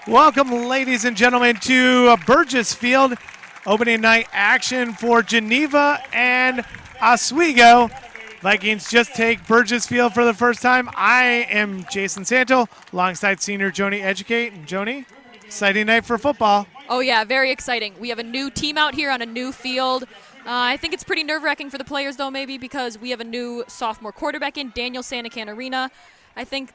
Welcome, ladies and gentlemen, to Burgess Field. Opening night action for Geneva and Oswego. Vikings just take Burgess Field for the first time. I am Jason Santo, alongside senior Joni Educate. And Joni, exciting night for football. Oh, yeah, very exciting. We have a new team out here on a new field. I think it's pretty nerve-wracking for the players, though, maybe, because we have a new sophomore quarterback in, Daniel Santacanarina. I think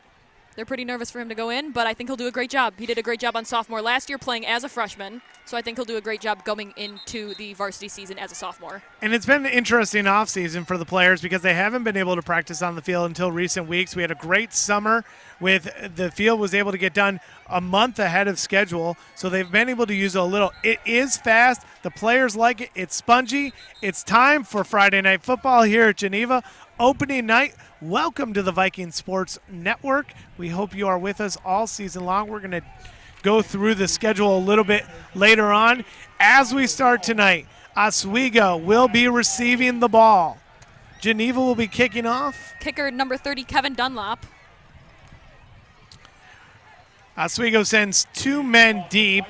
they're pretty nervous for him to go in, but I think he'll do a great job. He did a great job on sophomore last year playing as a freshman, so I think he'll do a great job going into the varsity season as a sophomore. And it's been an interesting offseason for the players because they haven't been able to practice on the field until recent weeks. We had a great summer with the field was able to get done a month ahead of schedule, so they've been able to use it a little. It is fast. The players like it. It's spongy. It's time for Friday Night Football here at Geneva. Opening night. Welcome to the Viking Sports Network. We hope you are with us all season long. We're going to go through the schedule a little bit later on. As we start tonight, Oswego will be receiving the ball. Geneva will be kicking off. Kicker number 30, Kevin Dunlop. Oswego sends two men deep.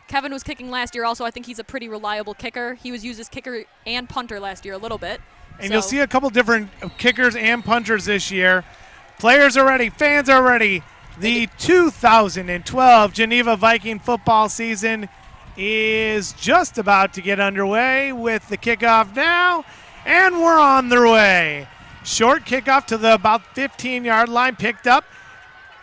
Kevin was kicking last year also. I think he's a pretty reliable kicker. He was used as kicker and punter last year a little bit. And you'll see a couple different kickers and punters this year. Players are ready. Fans are ready. The 2012 Geneva Viking football season is just about to get underway with the kickoff now, and we're on their way. Short kickoff to the about 15-yard line, picked up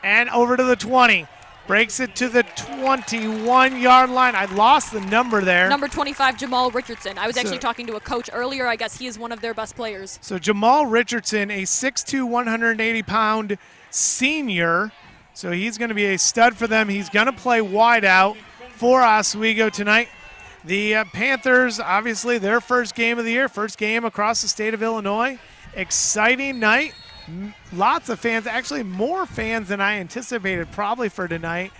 and over to the 20. Breaks it to the 21-yard line. I lost the number there. Number 25, Jamal Richardson. I was actually talking to a coach earlier. I guess he is one of their best players. So Jamal Richardson, a 6'2", 180-pound senior. So he's going to be a stud for them. He's going to play wide out for Oswego tonight. The Panthers, obviously, their first game of the year, first game across the state of Illinois. Exciting night. Lots of fans, actually more fans than I anticipated probably for tonight.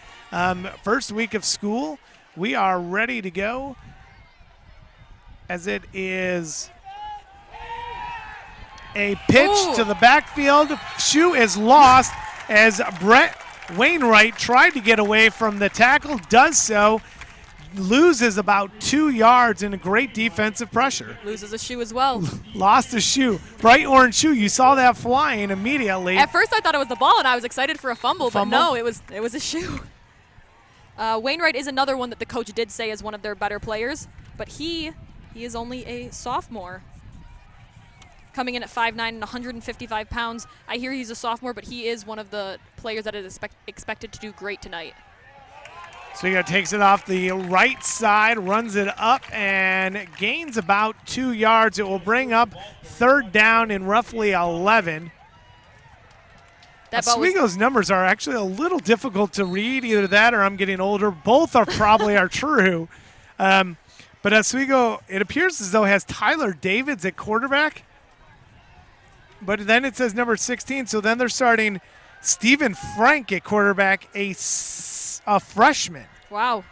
First week of school. We are ready to go as it is a pitch to the backfield. Shoe is lost as Brett Wainwright tried to get away from the tackle, does so. Loses about 2 yards in a great defensive pressure. Loses a shoe as well. Lost a shoe. Bright orange shoe. You saw that flying immediately. At first I thought it was the ball and I was excited for a fumble, but no, it was a shoe. Wainwright is another one that the coach did say is one of their better players, but he is only a sophomore. Coming in at 5'9" and 155 pounds. I hear he's a sophomore, but he is one of the players that is expected to do great tonight. Oswego takes it off the right side, runs it up, and gains about 2 yards. It will bring up third down in roughly 11. Oswego's numbers are actually a little difficult to read. Either that or I'm getting older. Both are probably are true. But Oswego, it appears as though has Tyler Davids at quarterback. But then it says number 16, so then they're starting Stephen Frank at quarterback, a freshman. Wow.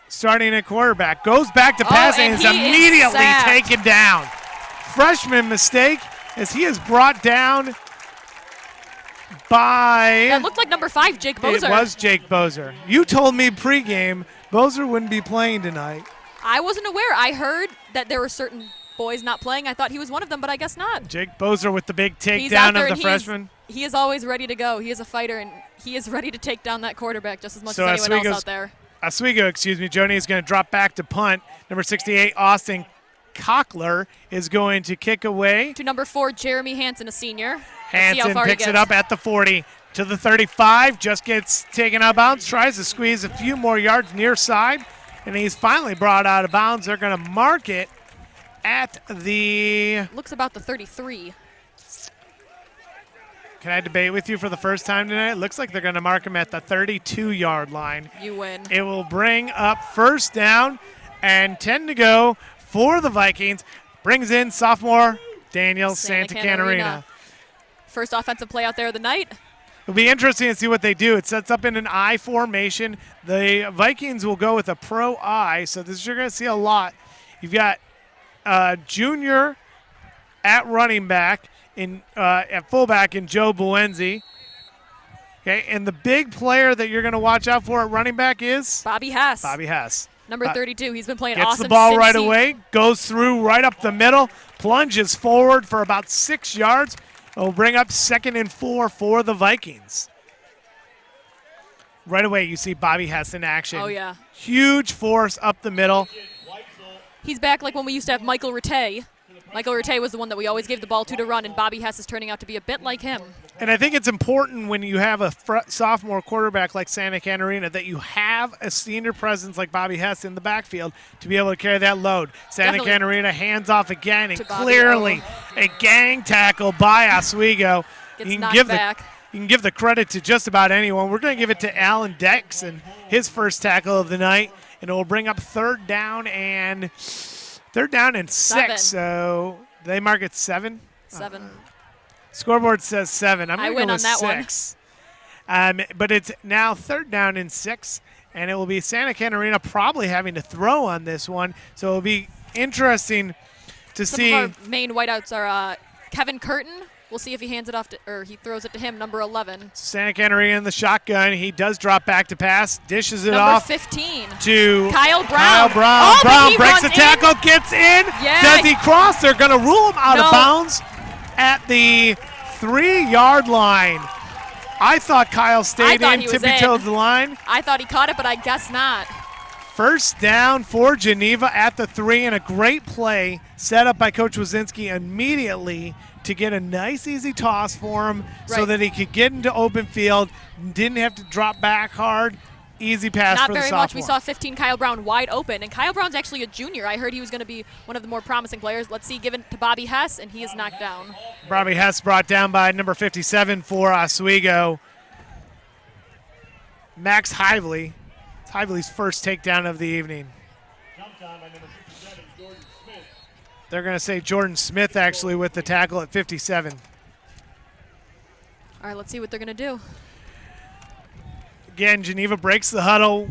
Starting at quarterback. Goes back to pass and is immediately taken down. Freshman mistake as he is brought down by... That looked like number 5, Jake Bozer. It was Jake Bozer. You told me pregame Bozer wouldn't be playing tonight. I wasn't aware. I heard that there were certain boys not playing. I thought he was one of them, but I guess not. Jake Bozer with the big takedown of the freshman. He is always ready to go. He is a fighter, and he is ready to take down that quarterback just as much as anyone else out there. Oswego, Joni is going to drop back to punt. Number 68, Austin Cockler, is going to kick away. To number 4, Jeremy Hansen, a senior. Hansen picks it up at the 40 to the 35, just gets taken out of bounds, tries to squeeze a few more yards near side, and he's finally brought out of bounds. They're going to mark it at the... Looks about the 33. Can I debate with you for the first time tonight? It looks like they're going to mark him at the 32-yard line. You win. It will bring up first down and 10 to go for the Vikings. Brings in sophomore Daniel Santacanarina. First offensive play out there of the night. It'll be interesting to see what they do. It sets up in an I formation. The Vikings will go with a pro I, so this you're going to see a lot. You've got junior at running back, at fullback in Joe Buenzi. Okay, and the big player that you're going to watch out for at running back is Bobby Hess. Bobby Hess. Number 32. He's been playing Gets awesome the ball since right away, goes through right up the middle, plunges forward for about 6 yards. It'll bring up 2nd and 4 for the Vikings. Right away, you see Bobby Hess in action. Oh, yeah. Huge force up the middle. He's back like when we used to have Michael Rattay. Michael Rattay was the one that we always gave the ball to run, and Bobby Hess is turning out to be a bit like him. And I think it's important when you have a sophomore quarterback like Santa Catarina that you have a senior presence like Bobby Hess in the backfield to be able to carry that load. Santa Catarina hands off again, and clearly a gang tackle by Oswego. Gets knocked back. You can give the credit to just about anyone. We're going to give it to Alan Dex and his first tackle of the night, and it will bring up third down and 6. So they mark it 7. 7. Scoreboard says 7. I'm I going to win go on with that 6. But it's now third down and 6, and it will be Santa Catarina probably having to throw on this one. So it'll be interesting to see. Some of our main whiteouts are Kevin Curtin. We'll see if he hands it off or he throws it to him, number 11. Santa Catarina in the shotgun. He does drop back to pass, dishes it number off 15 to Kyle Brown. Kyle Brown. Oh, Brown breaks the tackle, gets in. Yeah. Does he cross? They're going to rule him out of bounds at the 3-yard line. I thought Kyle stayed in, tippy-toed the line. I thought he caught it, but I guess not. First down for Geneva at the 3, and a great play set up by Coach Wazinski immediately to get a nice, easy toss for him so that he could get into open field, didn't have to drop back hard. Easy pass for the sophomore. Not very much. We saw 15 Kyle Brown wide open, and Kyle Brown's actually a junior. I heard he was going to be one of the more promising players. Let's see, given to Bobby Hess, and he is knocked down. Bobby Hess brought down by number 57 for Oswego. Max Hively. It's Hively's first takedown of the evening. They're going to say Jordan Smith actually with the tackle at 57. All right, let's see what they're going to do. Again, Geneva breaks the huddle.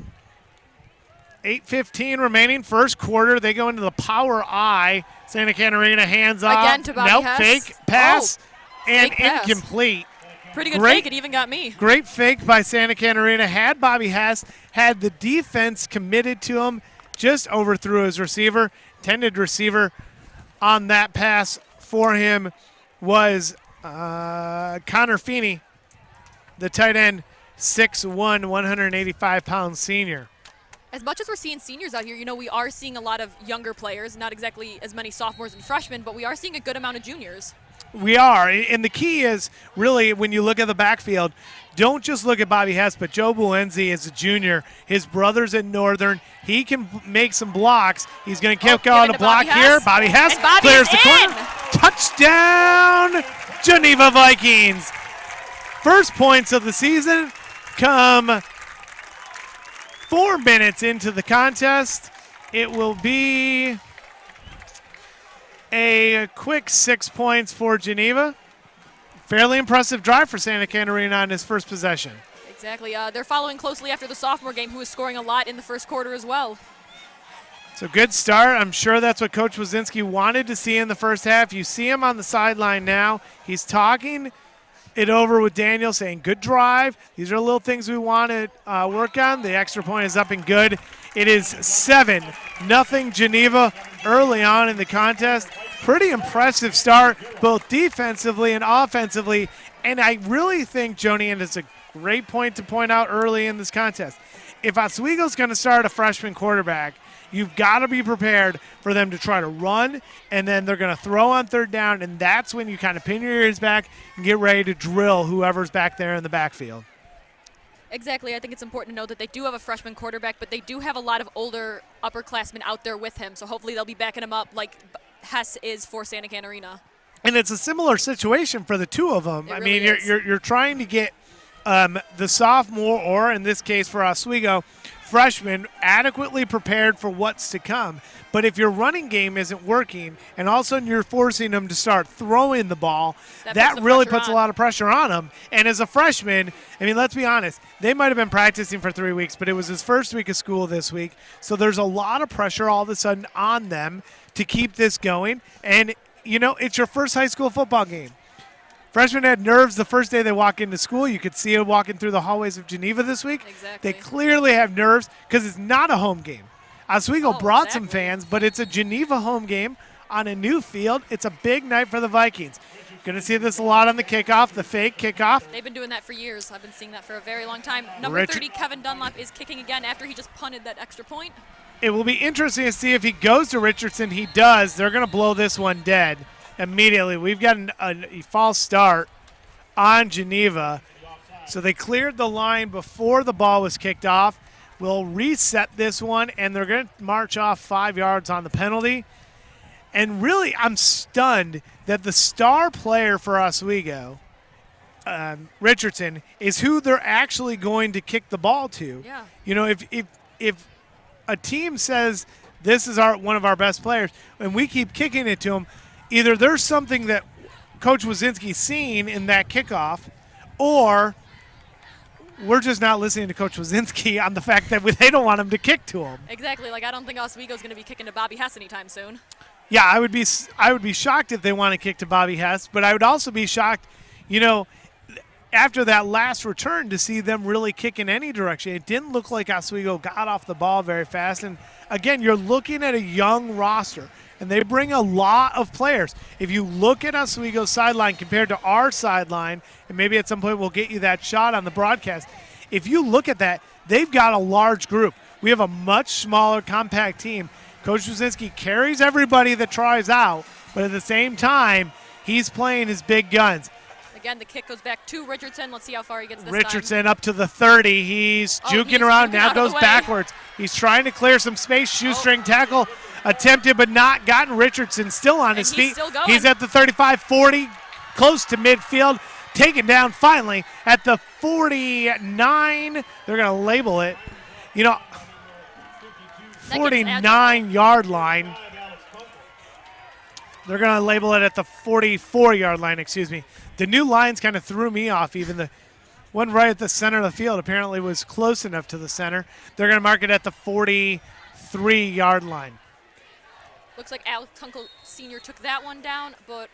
8:15 remaining, first quarter. They go into the power I. Santa Catarina hands off. Again to Bobby Hess. Fake pass and fake pass. incomplete. Pretty good fake. It even got me. Great fake by Santa Catarina. Had Bobby Hess, had the defense committed to him, just overthrew his receiver. Intended receiver on that pass for him was Connor Feeney, the tight end, 6'1", 185-pound senior. As much as we're seeing seniors out here, we are seeing a lot of younger players, not exactly as many sophomores and freshmen, but we are seeing a good amount of juniors. We are, and the key is really when you look at the backfield, don't just look at Bobby Hess, but Joe Buenzi is a junior. His brother's at Northern. He can make some blocks. He's going to kick out a block here. Bobby Hess clears the corner. Touchdown, Geneva Vikings. First points of the season come 4 minutes into the contest. It will be a quick 6 points for Geneva. Fairly impressive drive for Santa Catarina on his first possession. Exactly. They're following closely after the sophomore game, who was scoring a lot in the first quarter as well. So good start. I'm sure that's what Coach Wazinski wanted to see in the first half. You see him on the sideline now. He's talking it over with Daniel, saying, good drive. These are little things we want to work on. The extra point is up and good. It is 7-0 Geneva early on in the contest. Pretty impressive start, both defensively and offensively. And I really think, Joni, and it's a great point to point out early in this contest, if Oswego's going to start a freshman quarterback, you've got to be prepared for them to try to run, and then they're going to throw on third down, and that's when you kind of pin your ears back and get ready to drill whoever's back there in the backfield. Exactly. I think it's important to know that they do have a freshman quarterback, but they do have a lot of older upperclassmen out there with him, so hopefully they'll be backing him up like Hess is for Santa Catarina. And it's a similar situation for the two of them. I mean, you're trying to get the sophomore, or in this case for Oswego, freshman, adequately prepared for what's to come. But if your running game isn't working and all of a sudden you're forcing them to start throwing the ball, that really puts a lot of pressure on them. And as a freshman, I mean, let's be honest, they might have been practicing for 3 weeks, but it was his first week of school this week. So there's a lot of pressure all of a sudden on them to keep this going. And, it's your first high school football game. Freshmen had nerves the first day they walk into school. You could see it walking through the hallways of Geneva this week. Exactly. They clearly have nerves because it's not a home game. Oswego brought some exactly. fans, but it's a Geneva home game on a new field. It's a big night for the Vikings. Going to see this a lot on the kickoff, the fake kickoff. They've been doing that for years. I've been seeing that for a very long time. Number 30, Kevin Dunlap, is kicking again after he just punted that extra point. It will be interesting to see if he goes to Richardson. He does. They're going to blow this one dead immediately. We've got a false start on Geneva. So they cleared the line before the ball was kicked off. We'll reset this one, and they're going to march off 5 yards on the penalty. And really, I'm stunned that the star player for Oswego, Richardson, is who they're actually going to kick the ball to. Yeah. You know, if a team says this is one of our best players, and we keep kicking it to him, either there's something that Coach Wazinski's seen in that kickoff, or we're just not listening to Coach Wazinski on the fact that they don't want him to kick to him. Exactly. Like, I don't think Oswego's going to be kicking to Bobby Hess anytime soon. Yeah, I would be shocked if they want to kick to Bobby Hess, but I would also be shocked, you know, after that last return to see them really kick in any direction. It didn't look like Oswego got off the ball very fast. And, again, you're looking at a young roster, and they bring a lot of players. If you look at Oswego's sideline compared to our sideline, and maybe at some point we'll get you that shot on the broadcast, if you look at that, they've got a large group. We have a much smaller, compact team. Coach Wazinski carries everybody that tries out, but at the same time, he's playing his big guns. Again, the kick goes back to Richardson. Let's see how far he gets this Richardson time. up to the 30. He's juking around, now goes backwards. He's trying to clear some space. Shoestring tackle attempted but not gotten. Richardson still on his feet. Still going. He's at the 35, 40, close to midfield. Taken down finally at the 49. They're going to label it. You know, 49-yard line. They're going to label it at the 44-yard line, excuse me. The new lines kind of threw me off. Even the one right at the center of the field apparently was close enough to the center. They're going to mark it at the 43-yard line. Looks like Alex Kunkel Sr. took that one down, but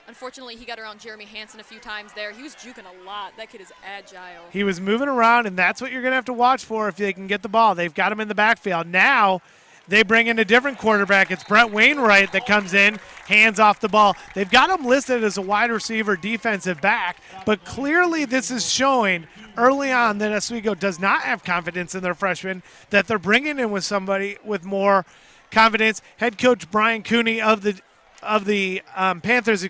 unfortunately he got around Jeremy Hansen a few times there. He was juking a lot. That kid is agile. He was moving around, and that's what you're going to have to watch for if they can get the ball. They've got him in the backfield. Now they bring in a different quarterback. It's Brent Wainwright that comes in, hands off the ball. They've got him listed as a wide receiver, defensive back, but clearly this is showing early on that Oswego does not have confidence in their freshman, that they're bringing in with somebody with more confidence. Head coach Brian Cooney of the Panthers,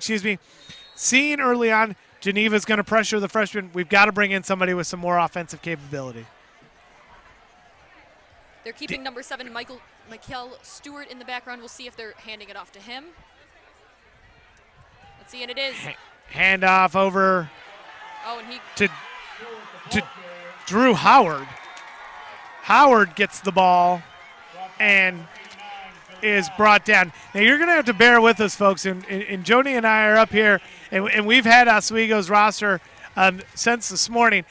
seeing early on Geneva's going to pressure the freshman. We've got to bring in somebody with some more offensive capability. They're keeping number 7, Michael Stewart, in the background. We'll see if they're handing it off to him. Let's see, and it is. Hand off over and he to Drew Howard. Howard gets the ball and is brought down. Now, you're going to have to bear with us, folks, and Joni and I are up here, and we've had Oswego's roster since this morning.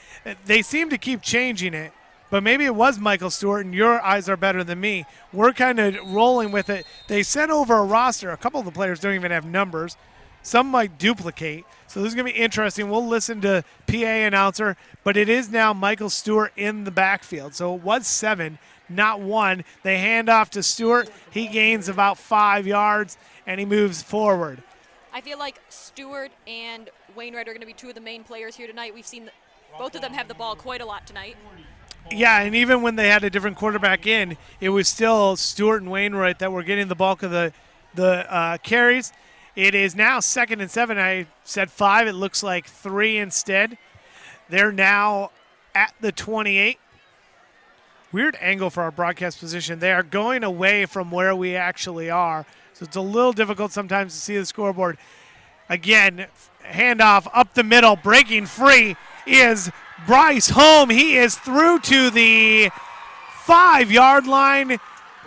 They seem to keep changing it, but maybe it was Michael Stewart, and your eyes are better than me. We're kind of rolling with it. They sent over a roster. A couple of the players don't even have numbers. Some might duplicate. So this is going to be interesting. We'll listen to PA announcer, but it is now Michael Stewart in the backfield. So it was 7, not 1. They hand off to Stewart. He gains about 5 yards, and he moves forward. I feel like Stewart and Wainwright are going to be two of the main players here tonight. We've seen both of them have the ball quite a lot tonight. Yeah, and even when they had a different quarterback in, it was still Stewart and Wainwright that were getting the bulk of the carries. It is now 2nd and 7. I said 5. It looks like 3 instead. They're now at the 28. Weird angle for our broadcast position. They are going away from where we actually are, so it's a little difficult sometimes to see the scoreboard. Again, handoff up the middle, breaking free is Bryce Holm. He is through to the 5-yard line.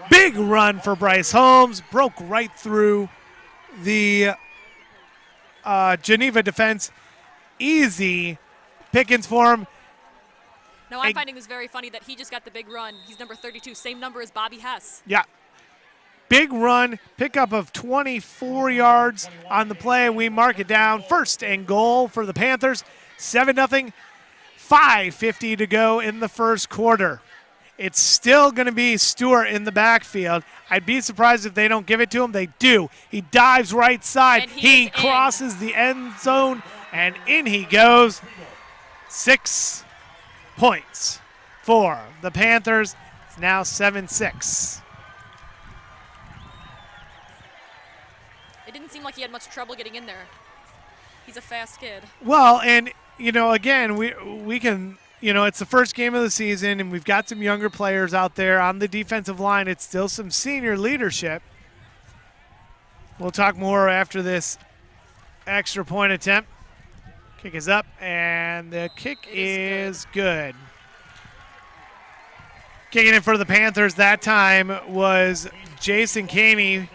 Big run for Bryce Holmes. Broke right through the Geneva defense. Easy pickings for him. No, I'm finding this very funny that he just got the big run. He's number 32, same number as Bobby Hess. Yeah. Big run, pickup of 24 yards on the play. We mark it down. First and goal for the Panthers. 7-0. 5:50 to go in the first quarter. It's still going to be Stewart in the backfield. I'd be surprised if they don't give it to him. They do. He dives right side. And he crosses the end zone, and in he goes. 6 points for the Panthers. It's now 7-6. It didn't seem like he had much trouble getting in there. He's a fast kid. Well, and, again, we can, it's the first game of the season, and we've got some younger players out there on the defensive line. It's still some senior leadership. We'll talk more after this extra point attempt. Kick is up, and the kick is good. Kicking in for the Panthers that time was Jason Caney.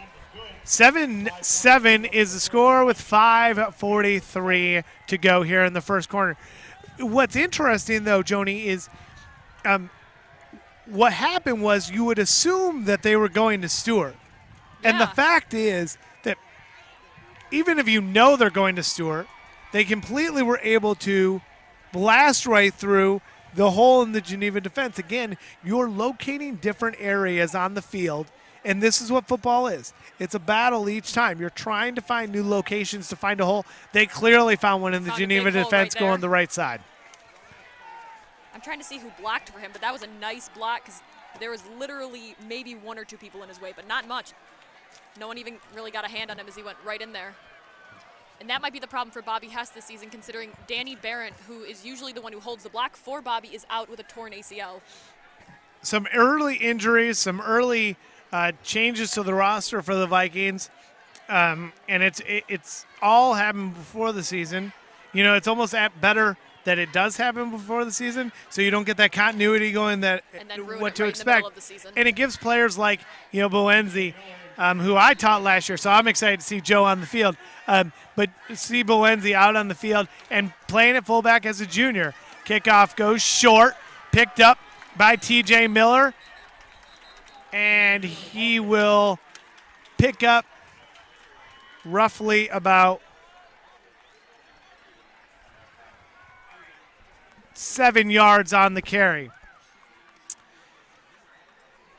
7-7 is the score with 5:43 to go here in the first quarter. What's interesting, though, Joni, is what happened was you would assume that they were going to Stewart. Yeah. And the fact is that even if you know they're going to Stewart, they completely were able to blast right through the hole in the Geneva defense. Again, you're locating different areas on the field, and this is what football is. It's a battle each time. You're trying to find new locations to find a hole. They clearly found one in the Geneva defense going the right side. I'm trying to see who blocked for him, but that was a nice block because there was literally maybe 1 or 2 people in his way, but not much. No one even really got a hand on him as he went right in there. And that might be the problem for Bobby Hess this season, considering Danny Barrett, who is usually the one who holds the block for Bobby, is out with a torn ACL. Some early injuries, some early changes to the roster for the Vikings, and it's all happened before the season. It's almost better that it does happen before the season, so you don't get that continuity going that what to expect. And it gives players like Boenzi, who I taught last year, so I'm excited to see Joe on the field. But see Boenzi out on the field and playing at fullback as a junior. Kickoff goes short, picked up by T.J. Miller. And he will pick up roughly about 7 yards on the carry.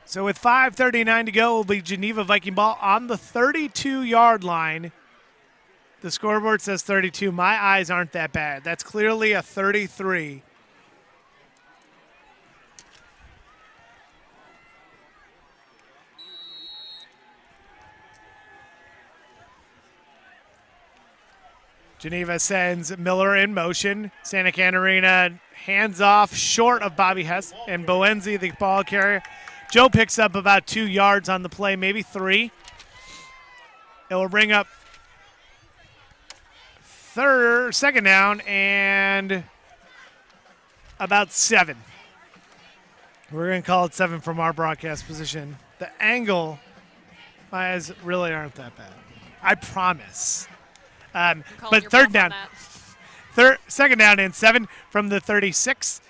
So with 5:39 to go, it will be Geneva Viking ball on the 32-yard line. The scoreboard says 32. My eyes aren't that bad. That's clearly a 33. Geneva sends Miller in motion. Santa Catarina hands off short of Bobby Hess and Boenzi, the ball carrier. Joe picks up about 2 yards on the play, maybe 3. It will bring up second down and about 7. We're going to call it 7 from our broadcast position. The angle, my eyes really aren't that bad. I promise. But third down, second down and 7 from the 36.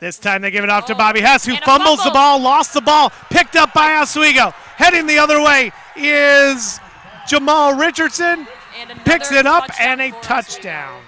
This time they give it off to Bobby Hess, who fumbles the ball, lost the ball, picked up by Oswego. Heading the other way is Jamal Richardson, picks it up, and a touchdown.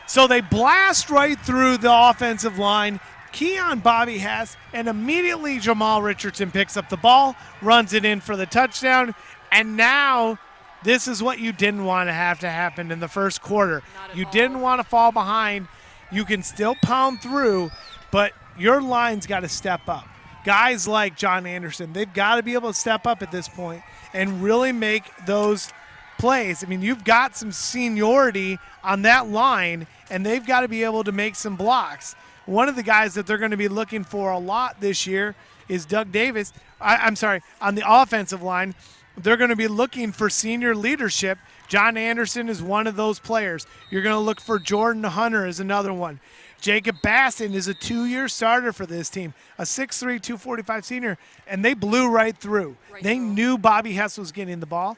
So they blast right through the offensive line, key on Bobby Hess, and immediately Jamal Richardson picks up the ball, runs it in for the touchdown, and now this is what you didn't want to have to happen in the first quarter. You didn't want to fall behind. You can still pound through, but your line's got to step up. Guys like John Anderson, they've got to be able to step up at this point and really make those plays. I mean, you've got some seniority on that line, and they've got to be able to make some blocks. One of the guys that they're going to be looking for a lot this year is Doug Davis. On the offensive line, they're going to be looking for senior leadership. John Anderson is one of those players. You're going to look for Jordan Hunter as another one. Jacob Basson is a 2-year starter for this team, a 6'3", 245 senior, and they blew right through. They knew Bobby Hess was getting the ball.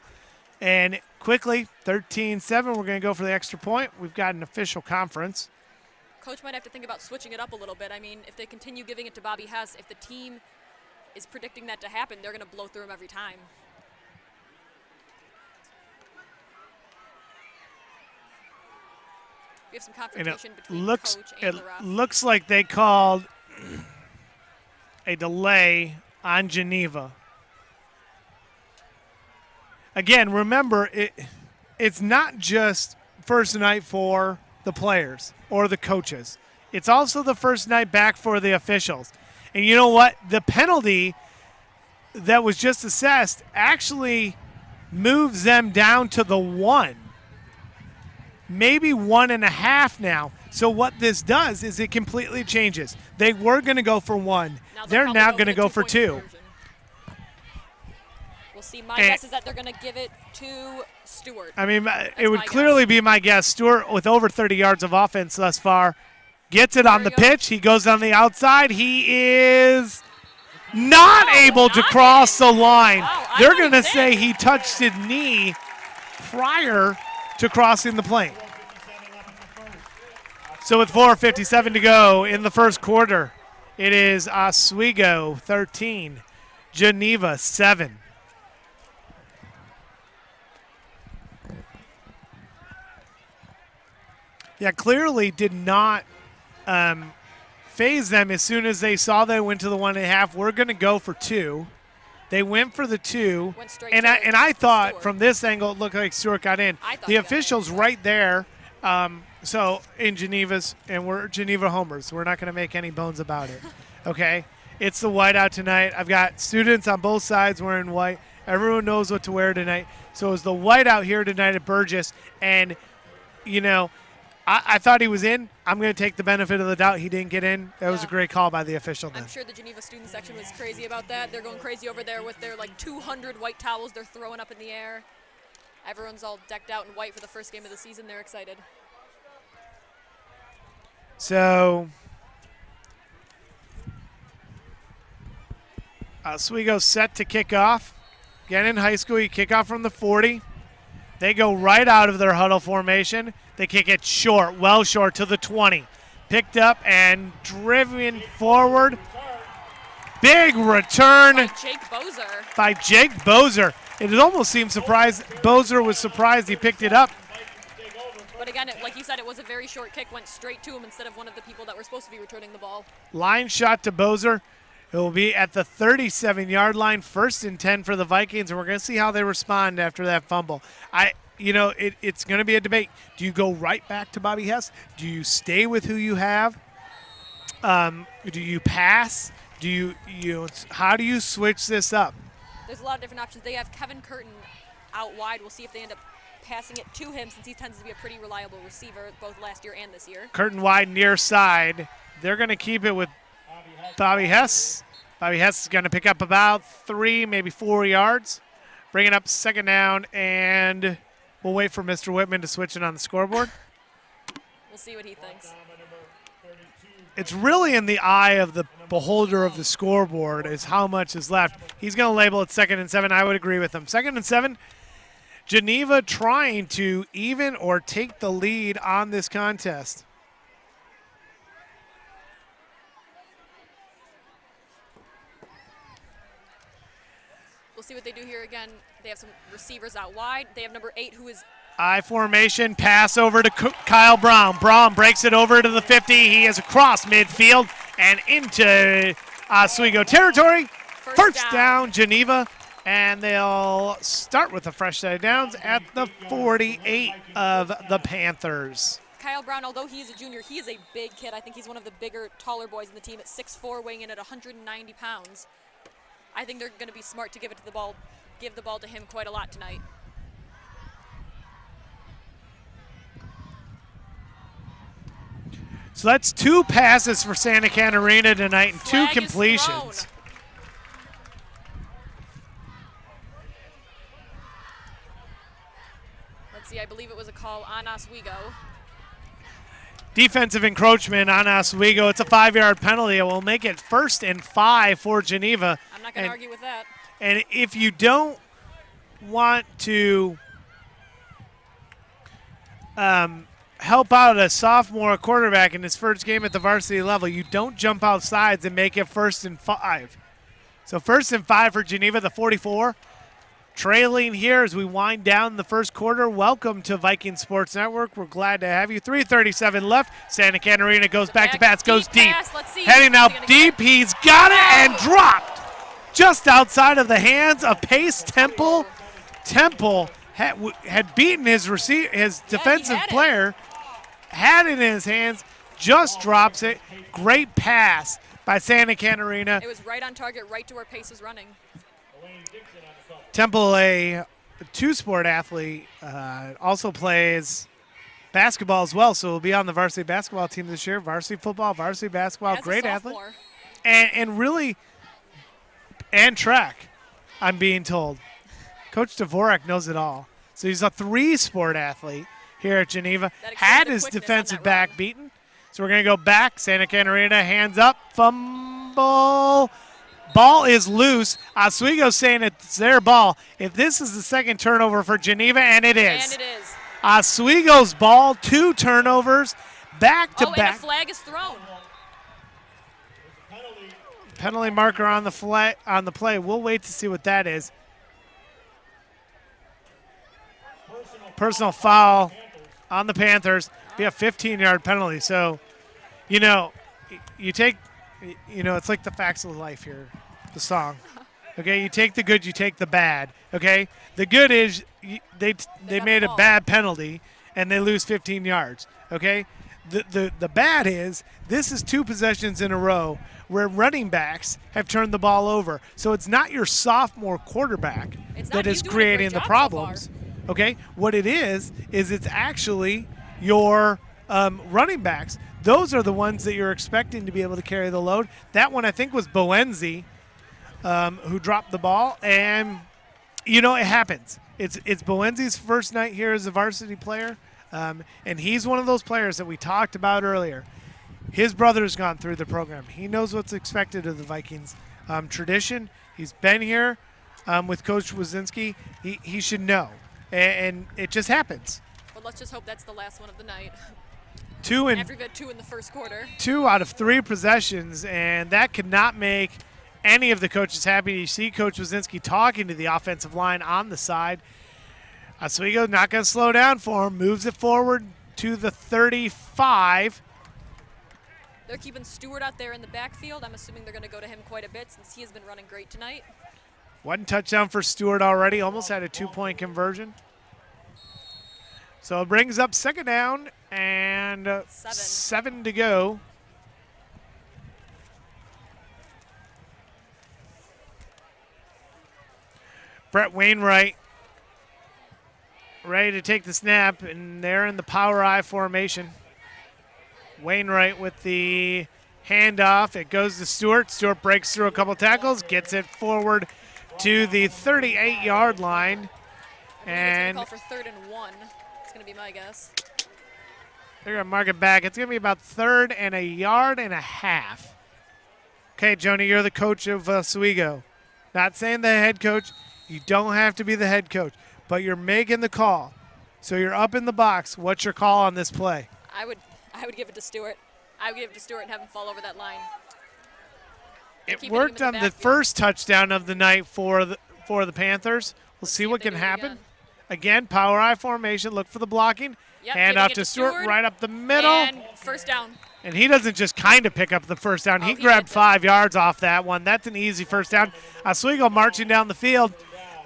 And quickly, 13-7, we're going to go for the extra point. We've got an official conference. Coach might have to think about switching it up a little bit. I mean, if they continue giving it to Bobby Hess, if the team is predicting that to happen, they're going to blow through them every time. We have some confrontation between coach and the ref. It looks like they called a delay on Geneva. Again, remember, it's not just first night for the players or the coaches. It's also the first night back for the officials. And you know what? The penalty that was just assessed actually moves them down to the 1. Maybe 1.5 now. So what this does is it completely changes. They were going to go for 1. They're now going to go for 2. We'll see. My guess is that they're going to give it to Stewart. I mean, it would clearly be my guess. Stewart, with over 30 yards of offense thus far, gets it on the pitch. He goes on the outside. He is not able to cross the line. Wow, they're going to say he touched his knee prior to crossing the plane. So with 4:57 to go in the first quarter, it is Oswego 13, Geneva 7. Yeah, clearly did not phase them as soon as they saw they went to the 1.5. We're going to go for 2. They went for the 2, and I thought Stewart. From this angle it looked like Stewart got in. The officials right there. So in Geneva's, and we're Geneva homers. We're not going to make any bones about it. Okay, it's the whiteout tonight. I've got students on both sides wearing white. Everyone knows what to wear tonight. So it's the whiteout here tonight at Burgess, and you know, I thought he was in. I'm going to take the benefit of the doubt he didn't get in. That was a great call by the official then. I'm sure the Geneva student section was crazy about that. They're going crazy over there with their like 200 white towels they're throwing up in the air. Everyone's all decked out in white for the first game of the season. They're excited. So Oswego set to kick off. Again, in high school, you kick off from the 40. They go right out of their huddle formation. They kick it short, well short, to the 20. Picked up and driven forward. Big return by Jake Bozer. It almost seemed surprised. Bozer was surprised he picked it up. But again, like you said, it was a very short kick, went straight to him instead of one of the people that were supposed to be returning the ball. Line shot to Bozer. It will be at the 37-yard line, 1st and 10 for the Vikings, and we're going to see how they respond after that fumble. It's going to be a debate. Do you go right back to Bobby Hess? Do you stay with who you have? Do you pass? How do you switch this up? There's a lot of different options. They have Kevin Curtin out wide. We'll see if they end up passing it to him since he tends to be a pretty reliable receiver both last year and this year. Curtin wide near side. They're going to keep it with Bobby Hess. Bobby Hess is going to pick up about 3, maybe 4 yards. Bring it up 2nd down, and we'll wait for Mr. Whitman to switch it on the scoreboard. We'll see what he thinks. It's really in the eye of the beholder of the scoreboard is how much is left. He's going to label it 2nd and 7. I would agree with him. 2nd and 7. Geneva trying to even or take the lead on this contest. We'll see what they do here again. They have some receivers out wide. They have number 8, who is I formation, pass over to Kyle Brown. Brown breaks it over to the 50. He is across midfield and into Oswego territory. First down, Geneva. And they'll start with a fresh set of downs at the 48 of the Panthers. Kyle Brown, although he is a junior, he is a big kid. I think he's one of the bigger, taller boys in the team at 6'4", weighing in at 190 pounds. I think they're going to be smart to give the ball to him quite a lot tonight. So that's 2 passes for Santa Catarina tonight and 2 completions. Let's see, I believe it was a call on Oswego. Defensive encroachment on Oswego. It's a 5-yard penalty. It will make it 1st and 5 for Geneva. I'm not going to argue with that. And if you don't want to help out a sophomore quarterback in his first game at the varsity level, you don't jump out sides and make it 1st and 5. So 1st and 5 for Geneva, the 44. Trailing here as we wind down the first quarter. Welcome to Viking Sports Network. We're glad to have you. 3:37 left. Santa Catarina goes back to pass, goes deep. Heading out deep. He's got it and dropped just outside of the hands of Pace Temple. Temple had beaten his defensive player, had it in his hands, just drops it. Great pass by Santa Catarina. It was right on target, right to where Pace was running. Temple, a two-sport athlete, also plays basketball as well, so will be on the varsity basketball team this year. Varsity football, varsity basketball, great athlete. And really, and track, I'm being told. Coach Dvorak knows it all. So he's a three-sport athlete here at Geneva. Had his defensive back beaten. So we're going to go back. Santa Catarina, hands up, fumble. Ball is loose. Oswego saying it's their ball. If this is the second turnover for Geneva, and it is. And it is. Oswego's ball, 2 turnovers, back to back. And a flag is thrown. Penalty marker on the play. We'll wait to see what that is. Personal foul on the Panthers. Be a 15-yard penalty. So, you take, it's like the facts of life here, the song. Okay, you take the good, you take the bad. Okay, the good is they made a bad penalty and they lose 15 yards. Okay, the bad is this is 2 possessions in a row where running backs have turned the ball over. So it's not your sophomore quarterback that is creating the problems. Okay, what it is it's actually your running backs. Those are the ones that you're expecting to be able to carry the load. That one I think was Boenzi who dropped the ball, and it happens. It's Boenzi's first night here as a varsity player, and he's one of those players that we talked about earlier. His brother's gone through the program. He knows what's expected of the Vikings tradition. He's been here with Coach Wazinski. He should know, and it just happens. Well, let's just hope that's the last one of the night. After we had 2 in the first quarter. 2 out of 3 possessions, and that could not make any of the coaches happy. You see Coach Wazinski talking to the offensive line on the side. Oswego not going to slow down for him. Moves it forward to the 35. They're keeping Stewart out there in the backfield. I'm assuming they're going to go to him quite a bit since he has been running great tonight. 1 touchdown for Stewart already. Almost had a 2-point conversion. So it brings up second down and 7 to go. Brett Wainwright ready to take the snap, and they're in the power I formation. Wainwright with the handoff. It goes to Stewart. Stewart breaks through a couple tackles, gets it forward to the 38-yard line. And call for 3rd and 1. It's going to be my guess. They're going to mark it back. It's going to be about 3rd and a yard and a half. Okay, Joni, you're the coach of Oswego. Not saying the head coach. You don't have to be the head coach, but you're making the call. So you're up in the box. What's your call on this play? I would give it to Stewart. I would give it to Stewart and have him fall over that line. It worked on the first touchdown of the night for the Panthers. We'll see what can happen. Again, power I formation. Look for the blocking. Yep, hand off to Stewart right up the middle. And first down. And he doesn't just kind of pick up the first down. He grabbed 5 yards off that one. That's an easy first down. Oswego marching down the field.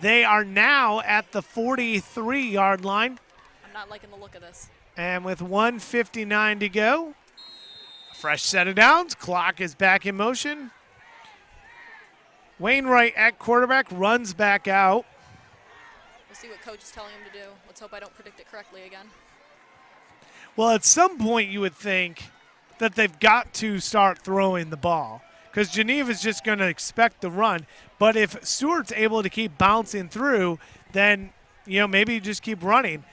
They are now at the 43-yard line. I'm not liking the look of this. And with 1:59 to go, fresh set of downs. Clock is back in motion. Wainwright at quarterback runs back out. We'll see what coach is telling him to do. Let's hope I don't predict it correctly again. Well, at some point you would think that they've got to start throwing the ball because Geneva's just going to expect the run. But if Stewart's able to keep bouncing through, then, maybe you just keep running.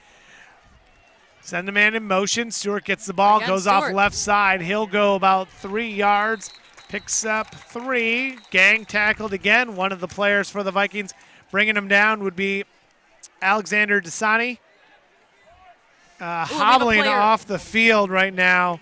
Send the man in motion. Stewart gets the ball, goes off left side. He'll go about 3 yards, picks up 3. Gang tackled again. One of the players for the Vikings bringing him down would be Alexander Desani. Hobbling off the field right now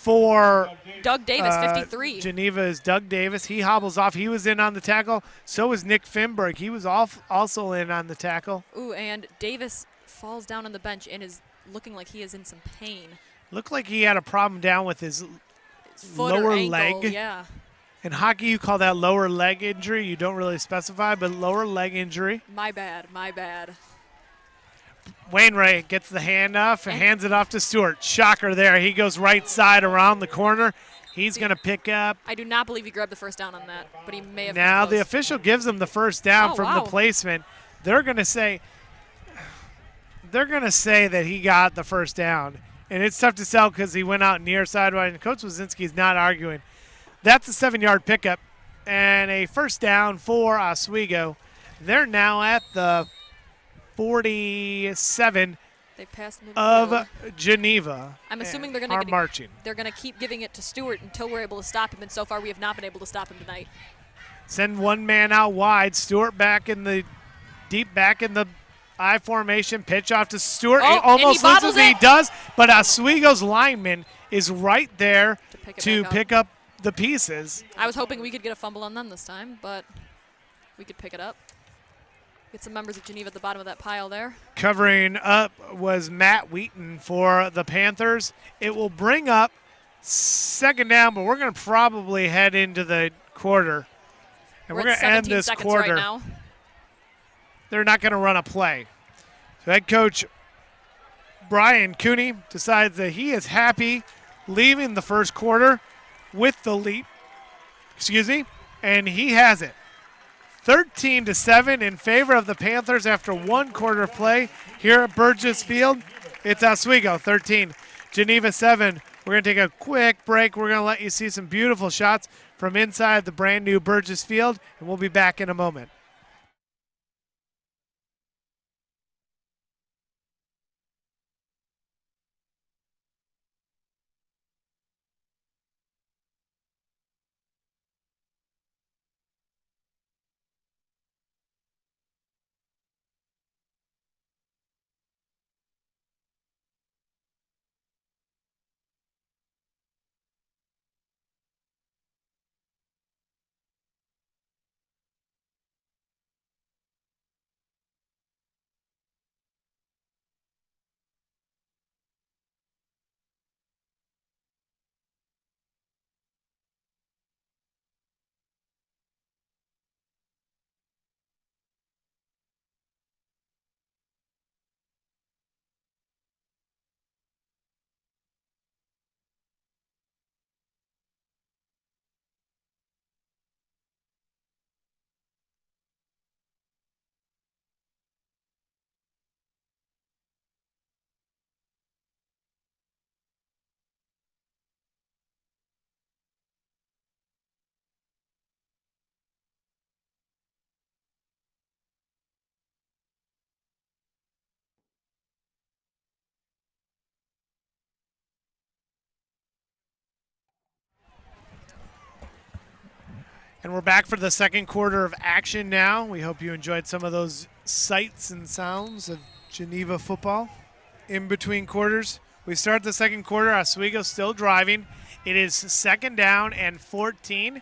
for Doug Davis, 53. Geneva is Doug Davis. He hobbles off. He was in on the tackle. So was Nick Finberg. He was also in on the tackle. Ooh, and Davis falls down on the bench and is looking like he is in some pain. Looked like he had a problem down with his Foot or lower ankle, leg. Yeah. In hockey, you call that lower leg injury. You don't really specify, but lower leg injury. My bad. Wainwright gets the hand off and hands it off to Stewart. Shocker there. He goes right side around the corner. He's going to pick up. I do not believe he grabbed the first down on that, but he may have. Now the official gives him the first down from wow. the placement. They're going to say that he got the first down. And it's tough to tell because he went out near sideline, and Coach Wazinski's not arguing. That's a 7-yard pickup and a first down for Oswego. They're now at the 47 They passed of Geneva. I'm assuming they're are marching. They're going to keep giving it to Stewart until we're able to stop him, and so far we have not been able to stop him tonight. Send one man out wide. Stewart back in the I formation. Pitch off to Stewart. Oh, He almost and loses it. He does, but Oswego's lineman is right there to pick up the pieces. I was hoping we could get a fumble on them this time, but we could pick it up. Get some members of Geneva at the bottom of that pile there. Covering up was Matt Wheaton for the Panthers. It will bring up second down, but we're going to probably head into the quarter. And we're going to end this quarter. Right now. They're not going to run a play. So head coach Brian Cooney decides that he is happy leaving the first quarter with the lead. And he has it. 13-7 in favor of the Panthers after one quarter of play here at Burgess Field. It's Oswego 13, Geneva 7. We're going to take a quick break. We're going to let you see some beautiful shots from inside the brand new Burgess Field, and we'll be back in a moment. And we're back for the second quarter of action now. We hope you enjoyed some of those sights and sounds of Geneva football in between quarters. We start the second quarter. Oswego still driving. It is second down and 14.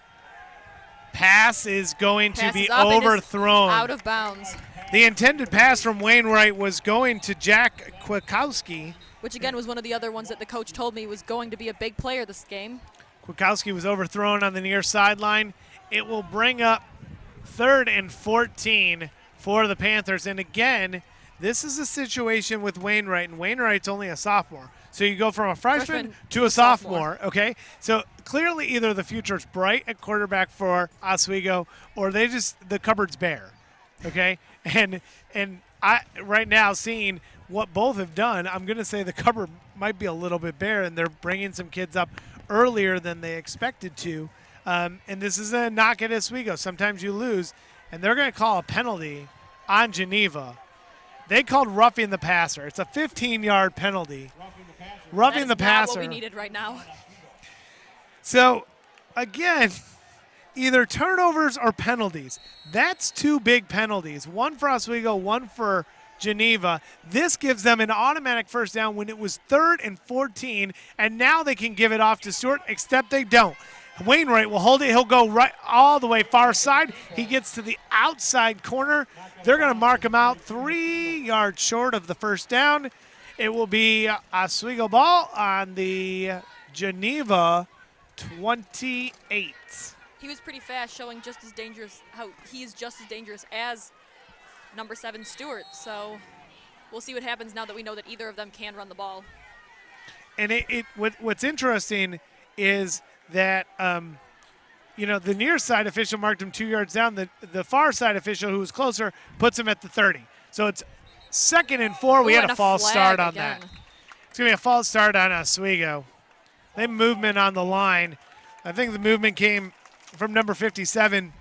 Pass is going to be overthrown. Out of bounds. The intended pass from Wainwright was going to Jack Kwiatkowski. Which, again, was one of the other ones that the coach told me was going to be a big player this game. Kwiatkowski was overthrown on the near sideline. It will bring up 3rd and 14 for the Panthers. And again, this is a situation with Wainwright, and Wainwright's only a sophomore. So you go from a freshman to a sophomore, okay? So clearly either the future's bright at quarterback for Oswego or the cupboard's bare, okay? And I right now seeing what both have done, I'm going to say the cupboard might be a little bit bare, and they're bringing some kids up earlier than they expected to. And this is a knock at Oswego. Sometimes you lose, and they're going to call a penalty on Geneva. They called roughing the passer. It's a 15-yard penalty. Roughing the passer. Not what we needed right now. So, again, either turnovers or penalties. That's two big penalties. One for Oswego, one for Geneva. This gives them an automatic first down when it was 3rd and 14, and now they can give it off to Stewart, except they don't. Wainwright will hold it. He'll go right all the way far side. He gets to the outside corner. They're going to mark him out 3 yards short of the first down. It will be Oswego ball on the Geneva 28. He was pretty fast, showing just as dangerous how he is just as dangerous as number 7 Stewart. So we'll see what happens now that we know that either of them can run the ball. And what's interesting is that the near side official marked him 2 yards down. The far side official, who was closer, puts him at the 30. So it's 2nd and 4. We had a false start on that. It's going to be a false start on Oswego. They movement on the line. I think the movement came from number 57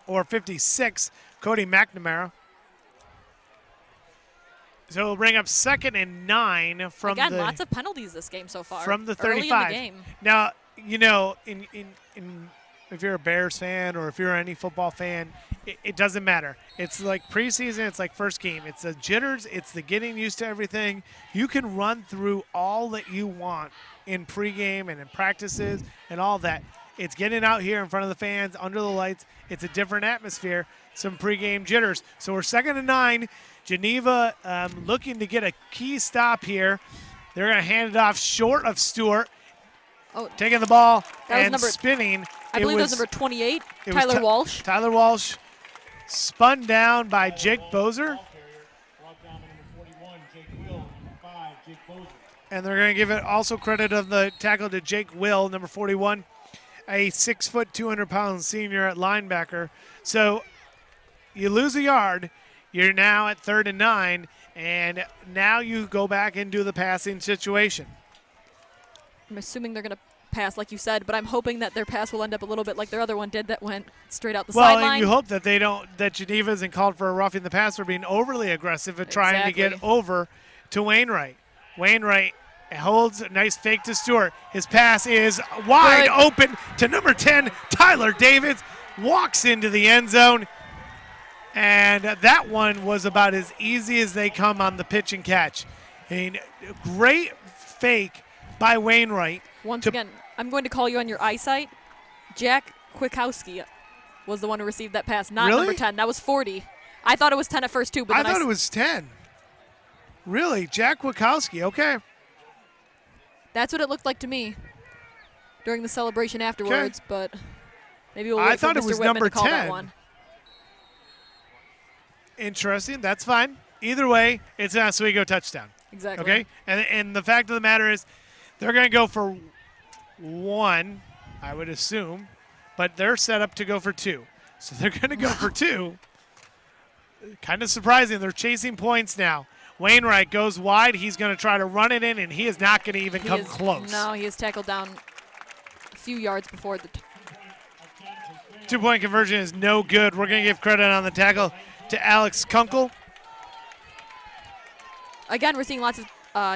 or 56, Cody McNamara. So we'll bring up 2nd and 9 from Again, lots of penalties this game so far. From the 35. Early in the game. Now, if you're a Bears fan or if you're any football fan, it doesn't matter. It's like preseason. It's like first game. It's the jitters. It's the getting used to everything. You can run through all that you want in pregame and in practices and all that. It's getting out here in front of the fans, under the lights. It's a different atmosphere, some pregame jitters. So we're 2nd and 9. Geneva looking to get a key stop here. They're going to hand it off short of Stewart. Oh, taking the ball and spinning. I believe that was number 28, Tyler Walsh. Tyler Walsh spun down by Jake Bozer. And they're going to give it also credit of the tackle to Jake Will, number 41, a 6 foot, 200-pound senior at linebacker. So you lose a yard. You're now at 3rd and 9, and now you go back into the passing situation. I'm assuming they're going to pass, like you said, but I'm hoping that their pass will end up a little bit like their other one did that went straight out the sideline. Well, and you hope that that Geneva isn't called for a roughing the passer being overly aggressive at trying to get over to Wainwright. Wainwright holds a nice fake to Stewart. His pass is wide open to number 10, Tyler Davis, walks into the end zone. And that one was about as easy as they come on the pitch and catch. Great fake by Wainwright. Once again, I'm going to call you on your eyesight. Jack Kwiatkowski was the one who received that pass, not number 10. That was 40. I thought it was 10 at first, too. But I thought it was 10. Really? Jack Kwiatkowski. Okay. That's what it looked like to me during the celebration afterwards, but maybe we'll wait for Mr. Whitman to call that one. Interesting. That's fine. Either way, it's an Oswego touchdown. Exactly. Okay? And the fact of the matter is they're going to go for 1, I would assume, but they're set up to go for 2. So they're going to go for 2. Kind of surprising. They're chasing points now. Wainwright goes wide. He's going to try to run it in, and he is not going to even come close. No, he is tackled down a few yards before the 2-point conversion is no good. We're going to give credit on the tackle to Alex Kunkel. Again, we're seeing lots of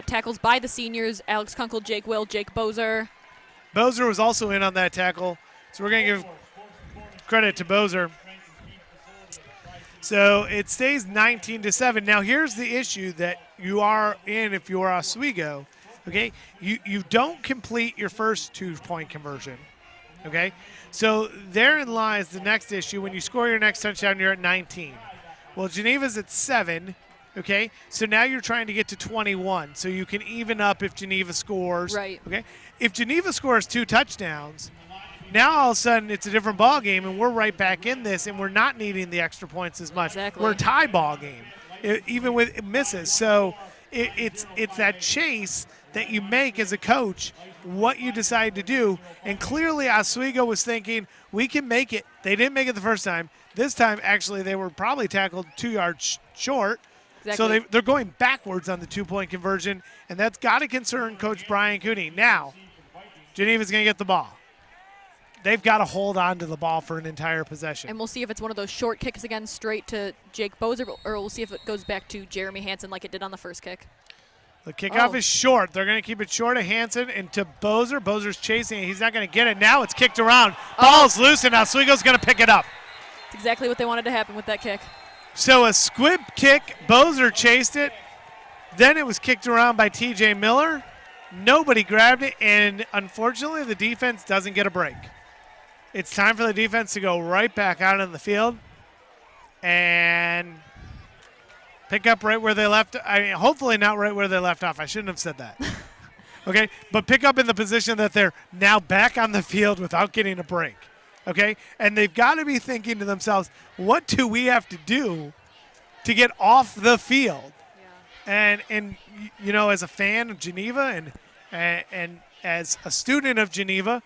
tackles by the seniors. Alex Kunkel, Jake Will, Jake Bozer. Bozer was also in on that tackle, so we're going to give credit to Bozer. So it stays 19-7. Now here's the issue that you are in if you're Oswego. Okay, you don't complete your first 2-point conversion. Okay, so therein lies the next issue. When you score your next touchdown, you're at 19. Well, Geneva's at 7. Okay, so now you're trying to get to 21, so you can even up if Geneva scores. Right. Okay, if Geneva scores 2 touchdowns, now all of a sudden it's a different ball game, and we're right back in this, and we're not needing the extra points as much. Exactly. We're a tie ball game, even with misses. So it's that chase that you make as a coach, what you decide to do. And clearly Oswego was thinking, we can make it. They didn't make it the first time. This time, actually, they were probably tackled 2 yards short. Exactly. So they're going backwards on the 2-point conversion, and that's got to concern Coach Brian Cooney. Now, Geneva's going to get the ball. They've got to hold on to the ball for an entire possession. And we'll see if it's one of those short kicks again straight to Jake Bozer, or we'll see if it goes back to Jeremy Hansen like it did on the first kick. The kickoff is short. They're going to keep it short of Hansen and to Bozer. Bozer's chasing it. He's not going to get it. Now it's kicked around. Ball's loose, and Oswego's going to pick it up. It's exactly what they wanted to happen with that kick. So a squib kick. Bozer chased it. Then it was kicked around by T.J. Miller. Nobody grabbed it, and unfortunately the defense doesn't get a break. It's time for the defense to go right back out on the field and pick up right where they left. I mean, hopefully not right where they left off. I shouldn't have said that. Okay, but pick up in the position that they're now back on the field without getting a break. Okay, and they've got to be thinking to themselves, what do we have to do to get off the field? And you know, as a fan of Geneva and as a student of Geneva,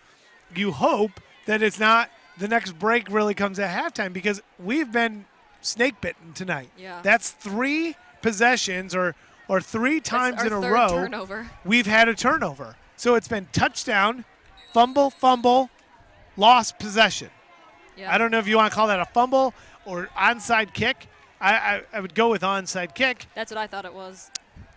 you hope that it's not the next break really comes at halftime, because we've been snake bitten tonight. Yeah. That's 3 possessions or 3 times in a row turnover. We've had a turnover. So it's been touchdown, fumble, lost possession. Yeah. I don't know if you want to call that a fumble or onside kick. I would go with onside kick. That's what I thought it was.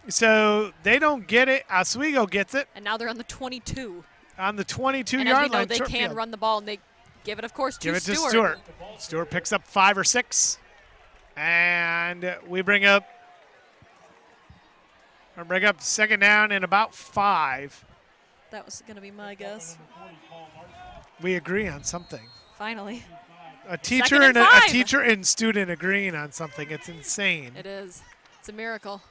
So they don't get it. Oswego gets it. And now they're on the 22. On the 22-yard line. And as we know, they short can field. run the ball, and they give it, of course, to Give it Stewart. to Stewart. Stewart picks up 5 or 6. And we bring up second down and about 5. That was going to be my guess. We agree on something. Finally. A teacher Second and a 5. teacher and student agreeing on something. It's insane. It is. It's a miracle.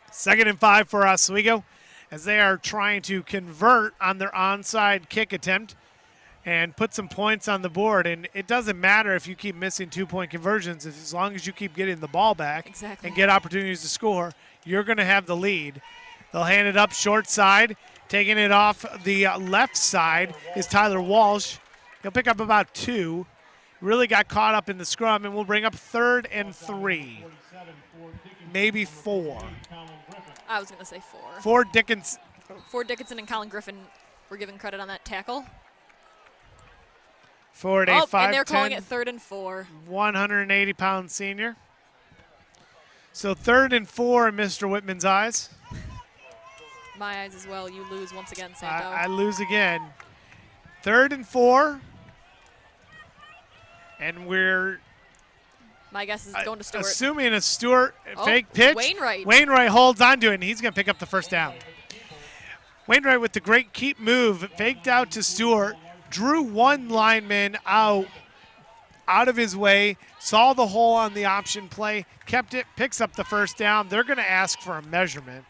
2nd and 5 for Oswego as they are trying to convert on their onside kick attempt and put some points on the board. And it doesn't matter if you keep missing 2-point conversions. As long as you keep getting the ball back Exactly. and get opportunities to score, you're going to have the lead. They'll hand it up short side. Taking it off the left side is Tyler Walsh. He'll pick up about 2. Really got caught up in the scrum, and we'll bring up 3rd and 3. Maybe 4. I was going to say 4. 4 Dickens. Ford Dickinson and Colin Griffin were given credit on that tackle. Ford, a 5'10", and they're calling it 3rd and 4. 180-pound senior. So 3rd and 4 in Mr. Whitman's eyes. My eyes as well. You lose once again, Santo. I lose again. 3rd and 4. And we're My guess is going to Stewart. assuming a Stewart fake pitch. Wainwright. Wainwright holds onto it, and he's going to pick up the first down. Wainwright with the great keep move, faked out to Stewart, drew one lineman out of his way, saw the hole on the option play, kept it, picks up the first down. They're going to ask for a measurement,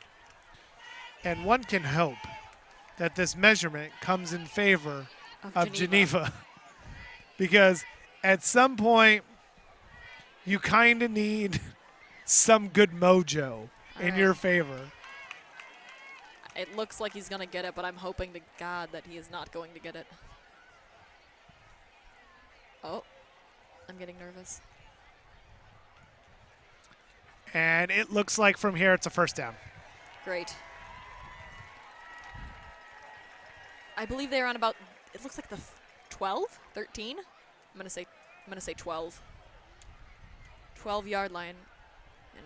and one can hope that this measurement comes in favor of Geneva. Because at some point, you kind of need some good mojo in your favor. It looks like he's going to get it, but I'm hoping to God that he is not going to get it. Oh, I'm getting nervous. And it looks like from here it's a first down. Great. I believe they're on about, it looks like the 12, 13. I'm going to say 12. 12-yard line. And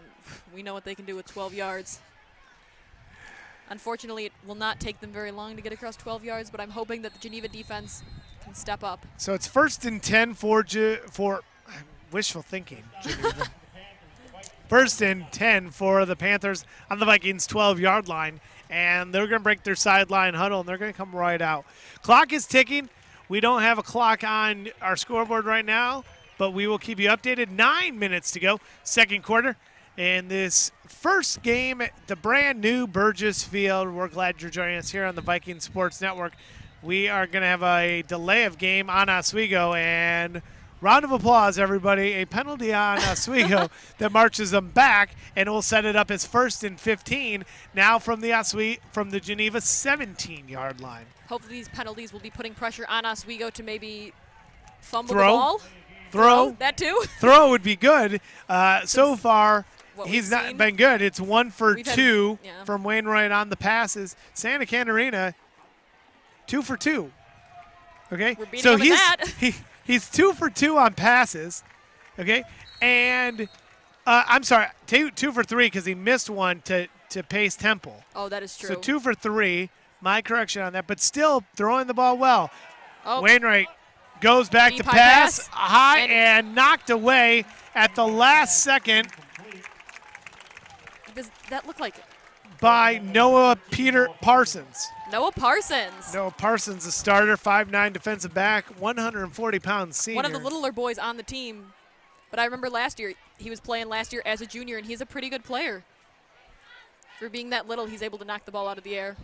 we know what they can do with 12 yards. Unfortunately, it will not take them very long to get across 12 yards, but I'm hoping that the Geneva defense can step up. So it's 1st and 10 for wishful thinking. Geneva. 1st and 10 for the Panthers on the Vikings 12-yard line, and they're going to break their sideline huddle, and they're going to come right out. Clock is ticking. We don't have a clock on our scoreboard right now, but we will keep you updated. 9 minutes to go, second quarter. In this first game at the brand new Burgess Field, we're glad you're joining us here on the Viking Sports Network. We are going to have a delay of game on Oswego, and round of applause, everybody. A penalty on Oswego that marches them back, and we'll set it up as 1st and 15 now from the Geneva 17-yard line. Hopefully these penalties will be putting pressure on Oswego to maybe fumble Throw. the ball. Throw. That too. Throw would be good. So far, what he's we've not seen. been good. It's 1 for We've had- 2 yeah. from Wainwright on the passes. Santa Catarina, 2 for 2. Okay, We're beating so him with that. he's 2 for 2 on passes. Okay, and I'm sorry, 2 for 3 because he missed one to Pace Temple. Oh, that is true. So 2 for 3. My correction on that, but still throwing the ball well. Oh. Wainwright Goes back Deep to high pass, pass. high and knocked away at the last second Does that look like by Noah Peter Parsons. Noah Parsons? Noah Parsons, a starter, 5'9" defensive back, 140 pounds senior. One of the littler boys on the team. But I remember last year, he was playing last year as a junior, and he's a pretty good player. For being that little, he's able to knock the ball out of the air.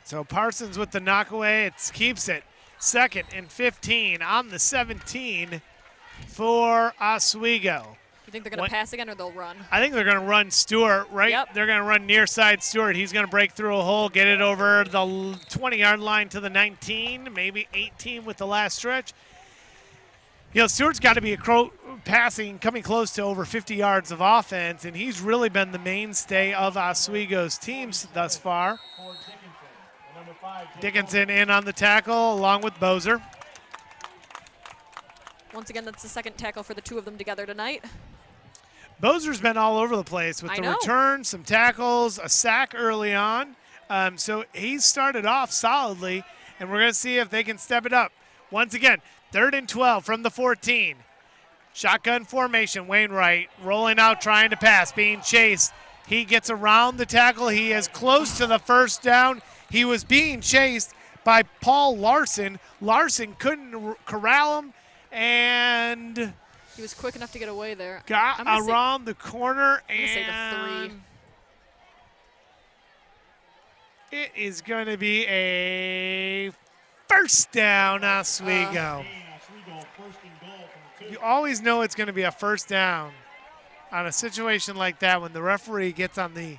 So Parsons with the knockaway, it keeps it. 2nd and 15 on the 17 for Oswego. You think they're going to pass again or they'll run? I think they're going to run Stewart, right? Yep. They're going to run near side Stewart. He's going to break through a hole, get it over the 20-yard line to the 19, maybe 18 with the last stretch. You know, Stewart's got to be passing, coming close to over 50 yards of offense, and he's really been the mainstay of Oswego's teams thus far. Dickinson in on the tackle along with Bozer. Once again, that's the second tackle for the two of them together tonight. Bozer's been all over the place with the return, some tackles, a sack early on. So he started off solidly, and we're going to see if they can step it up. Once again, 3rd and 12 from the 14. Shotgun formation, Wainwright rolling out, trying to pass, being chased. He gets around the tackle. He is close to the first down. He was being chased by Paul Larson. Larson couldn't corral him, and he was quick enough to get away there. Got around the corner, and say the 3. It is going to be a first down, Oswego. You always know it's going to be a first down on a situation like that when the referee gets on the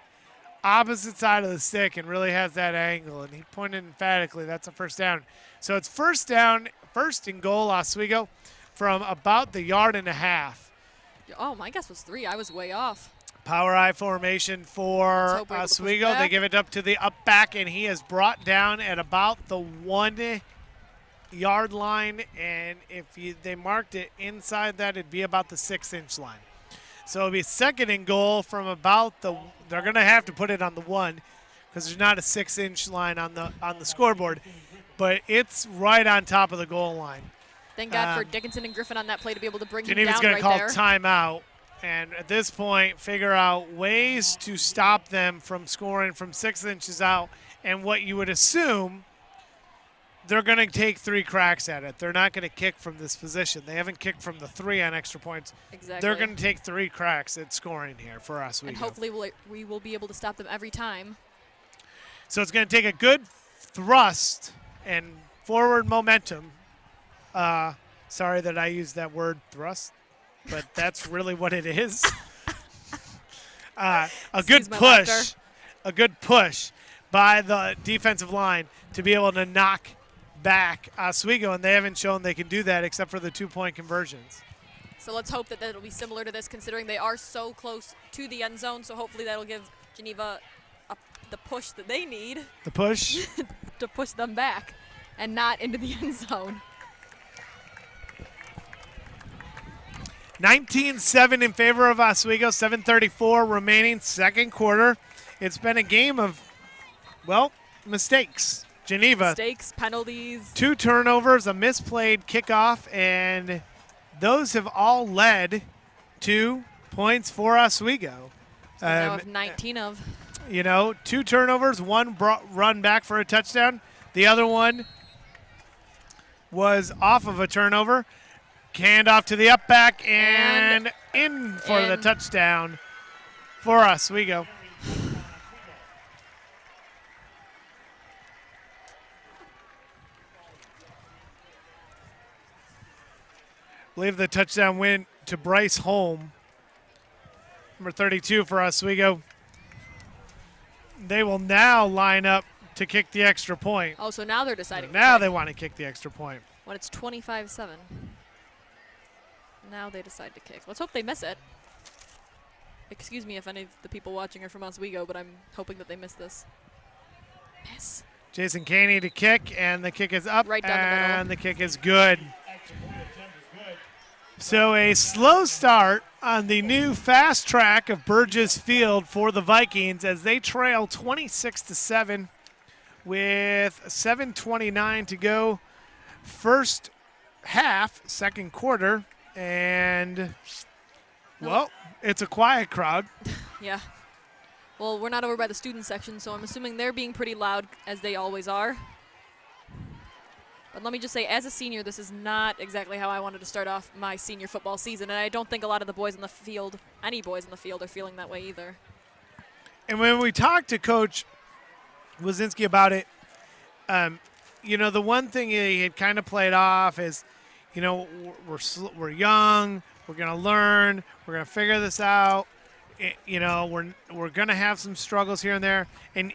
opposite side of the stick and really has that angle, and he pointed emphatically, that's a first down. So it's first down, 1st and goal, Oswego, from about the 1.5 yards. Oh, my guess was 3. I was way off. Power I formation for Oswego. They give it up to the up back, and he is brought down at about the 1-yard line, and if they marked it inside that, it'd be about the 6-inch line. So it'll be 2nd and goal from about the. They're going to have to put it on the 1 because there's not a 6-inch line on the scoreboard, but it's right on top of the goal line. Thank God for Dickinson and Griffin on that play to be able to bring him Geneva's down going right to call there. timeout, and at this point, figure out ways to stop them from scoring from 6 inches out. And what you would assume, they're going to take 3 cracks at it. They're not going to kick from this position. They haven't kicked from the 3 on extra points. Exactly. They're going to take 3 cracks at scoring here for us. And hopefully we will be able to stop them every time. So it's going to take a good thrust and forward momentum. Sorry that I used that word thrust, but that's really what it is. A good push by the defensive line to be able to knock back Oswego, and they haven't shown they can do that except for the 2-point conversions. So let's hope that it'll be similar to this, considering they are so close to the end zone. So hopefully that'll give Geneva the push that they need. The push? To push them back and not into the end zone. 19-7 in favor of Oswego, 7:34 remaining, 2nd quarter. It's been a game of, well, mistakes. Geneva. Mistakes, penalties. 2 turnovers, a misplayed kickoff, and those have all led to points for Oswego. So now have 19 of. You know, 2 turnovers, 1 run back for a touchdown. The other one was off of a turnover. Hand off to the up back and in for the touchdown for Oswego. I believe the touchdown went to Bryce Holm, number 32 for Oswego. They will now line up to kick the extra point. Oh, so now they're deciding. Now they want to kick the extra point. When it's 25-7. Now they decide to kick. Let's hope they miss it. Excuse me if any of the people watching are from Oswego, but I'm hoping that they miss this. Miss. Jason Caney to kick, and the kick is up, right down the middle. And the kick is good. So a slow start on the new fast track of Burgess Field for the Vikings as they trail 26-7 with 7:29 to go. First half, second quarter, and, well, it's a quiet crowd. Yeah. Well, we're not over by the student section, so I'm assuming they're being pretty loud, as they always are. But let me just say, as a senior, this is not exactly how I wanted to start off my senior football season, and I don't think a lot of the boys in the field, any boys in the field, are feeling that way either. And when we talked to Coach Wazinski about it, you know, the one thing he had kind of played off is, you know, we're young, we're going to learn, we're going to figure this out. You know, we're going to have some struggles here and there. And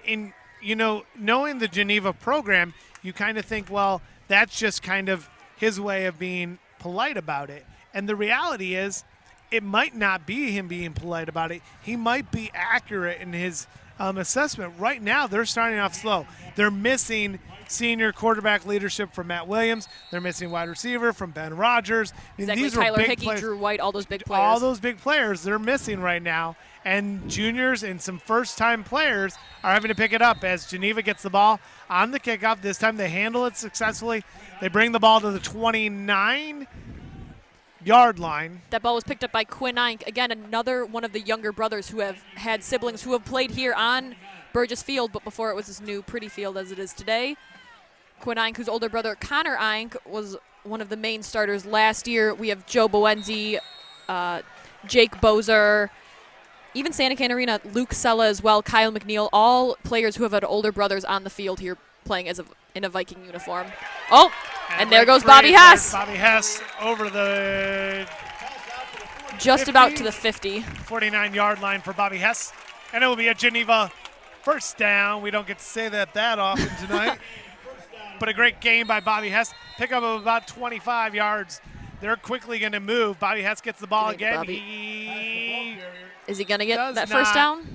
you know, knowing the Geneva program, you kind of think, well, that's just kind of his way of being polite about it. And the reality is, it might not be him being polite about it. He might be accurate in his assessment. Right now, they're starting off slow. They're missing senior quarterback leadership from Matt Williams. They're missing wide receiver from Ben Rogers. I mean, Exactly, these Tyler are big Hickey, players. Drew White, all those big players. All those big players they're missing right now. And juniors and some first-time players are having to pick it up as Geneva gets the ball on the kickoff. This time they handle it successfully. They bring the ball to the 29-yard line. That ball was picked up by Quinn Ink. Again, another one of the younger brothers who have had siblings who have played here on Burgess Field, but before it was this new pretty field as it is today. Quinn Ink, whose older brother Connor Ink was one of the main starters last year. We have Joe Boenzi, Jake Bozer, even Santa Catarina, Luke Sella as well, Kyle McNeil, all players who have had older brothers on the field here playing in a Viking uniform. Oh, and there goes Bobby Hess. Bobby Hess over the just 50, about to the 50. 49-yard line for Bobby Hess. And it will be a Geneva first down. We don't get to say that often tonight. But a great game by Bobby Hess. Pickup of about 25 yards. They're quickly going to move. Bobby Hess gets the ball again. Is he going to get that first down?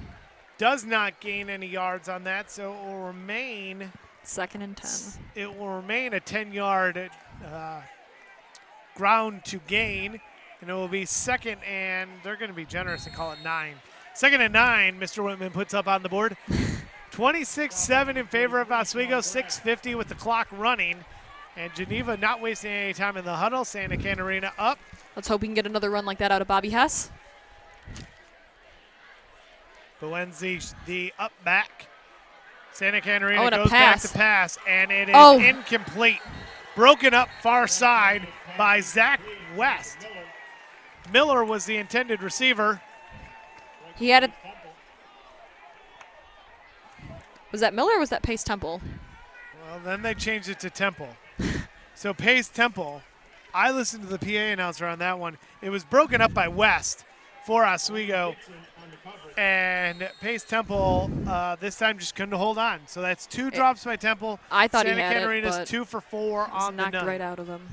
Does not gain any yards on that, so it will remain 2nd and 10. It will remain a 10-yard ground to gain, and it will be second, and they're going to be generous and call it 9. 2nd and 9, Mr. Whitman puts up on the board. 26-7 in favor of Oswego, 6:50 with the clock running. And Geneva not wasting any time in the huddle. Santa Catarina up. Let's hope we can get another run like that out of Bobby Hess. Boenzi, the up back. Santa Catarina and a goes back pass. to pass, and it is incomplete. Broken up far side by Zach West. Miller was the intended receiver. He had a... Was that Miller or was that Pace Temple? Well, then they changed it to Temple. So Pace Temple, I listened to the PA announcer on that one. It was broken up by West for Oswego. And Pace Temple this time just couldn't hold on. So that's 2 drops by Temple. I thought Santa he had Catarina's it, but 2 for 4 on the knocked night. right out of him.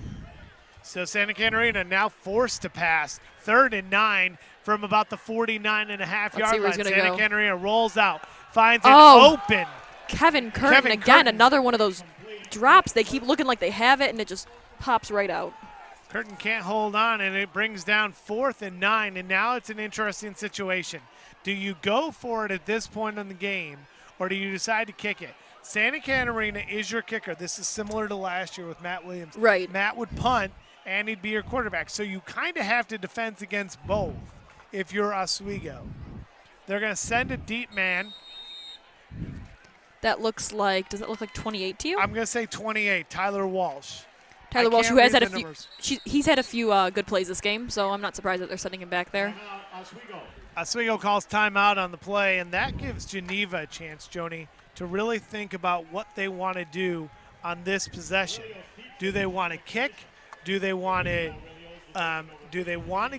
So Santa Catarina now forced to pass. 3rd and 9 from about the 49.5-yard line. Santa Catarina rolls out, finds it open. Kevin Curtin again, another one of those drops. They keep looking like they have it, and it just pops right out. Curtin can't hold on, and it brings down 4th and 9, and now it's an interesting situation. Do you go for it at this point in the game, or do you decide to kick it? Santa Catarina is your kicker. This is similar to last year with Matt Williams. Right. Matt would punt, and he'd be your quarterback. So you kind of have to defend against both if you're Oswego. They're going to send a deep man. That looks like, does it look like 28 to you? I'm going to say 28, Tyler Walsh. Tyler Walsh, who has had a few, he's had a few good plays this game, so I'm not surprised that they're sending him back there. Oswego calls timeout on the play, and that gives Geneva a chance, Joni, to really think about what they want to do on this possession. Do they want to kick? Do they want to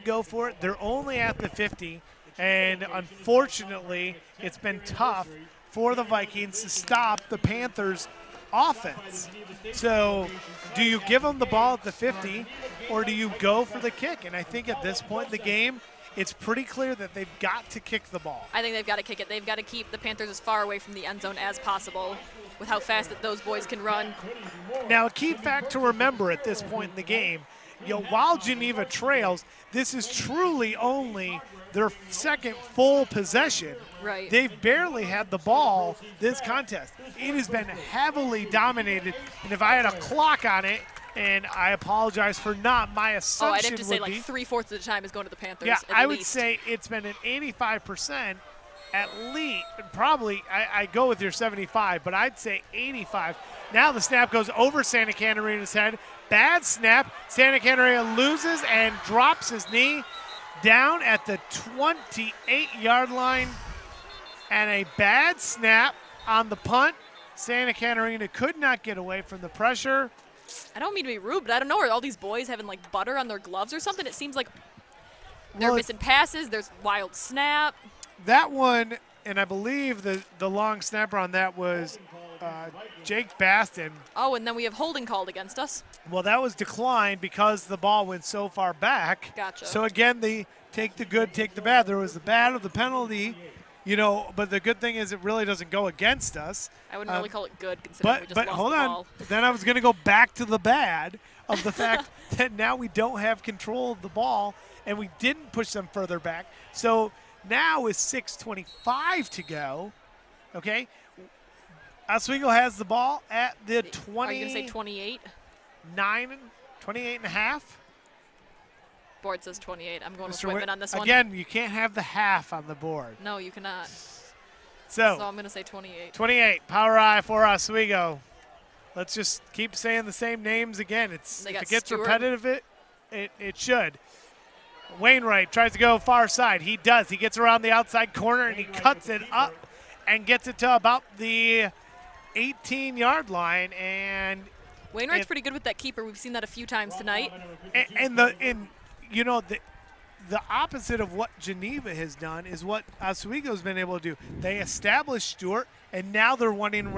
go for it? They're only at the 50, and unfortunately, it's been tough for the Vikings to stop the Panthers' offense. So do you give them the ball at the 50, or do you go for the kick? And I think at this point in the game, it's pretty clear that they've got to kick the ball. I think they've got to kick it. They've got to keep the Panthers as far away from the end zone as possible with how fast that those boys can run. Now, a key fact to remember at this point in the game, while Geneva trails, this is truly only their second full possession. Right. They've barely had the ball this contest. It has been heavily dominated, and if I had a clock on it, And I apologize for not. My assumption I'd have to say would like be, 3/4 of the time is going to the Panthers. yeah, at I would least. say it's been an 85% at least. Probably, I go with your 75, but I'd say 85. Now the snap goes over Santa Catarina's head. Bad snap. Santa Catarina loses and drops his knee down at the 28-yard line. And a bad snap on the punt. Santa Catarina could not get away from the pressure. I don't mean to be rude, but I don't know. Are all these boys having like butter on their gloves or something? It seems like they're missing passes. There's wild snap. That one, and I believe the long snapper on that was Jake Baston. Oh, and then we have holding called against us. Well, that was declined because the ball went so far back. Gotcha. So again, the take the good, take the bad. There was the bad of the penalty, but the good thing is it really doesn't go against us. I wouldn't really call it good considering we just lost hold the on. ball. Then I was going to go back to the bad of the fact that now we don't have control of the ball and we didn't push them further back. So now with 6:25 to go, okay, Oswego has the ball at the 20. Are you going to say 28? 28 and a half. Board says 28. I'm going with Mr. Whitman on this one. Again, you can't have the half on the board. No, you cannot. So I'm going to say 28. 28, power I for Oswego. Let's just keep saying the same names again. If it gets Stewart. repetitive, it should. Wainwright tries to go far side. He does. He gets around the outside corner, and he cuts it up and gets it to about the 18-yard line. And Wainwright's pretty good with that keeper. We've seen that a few times tonight. The opposite of what Geneva has done is what Oswego's been able to do. They established Stewart, and now they're wanting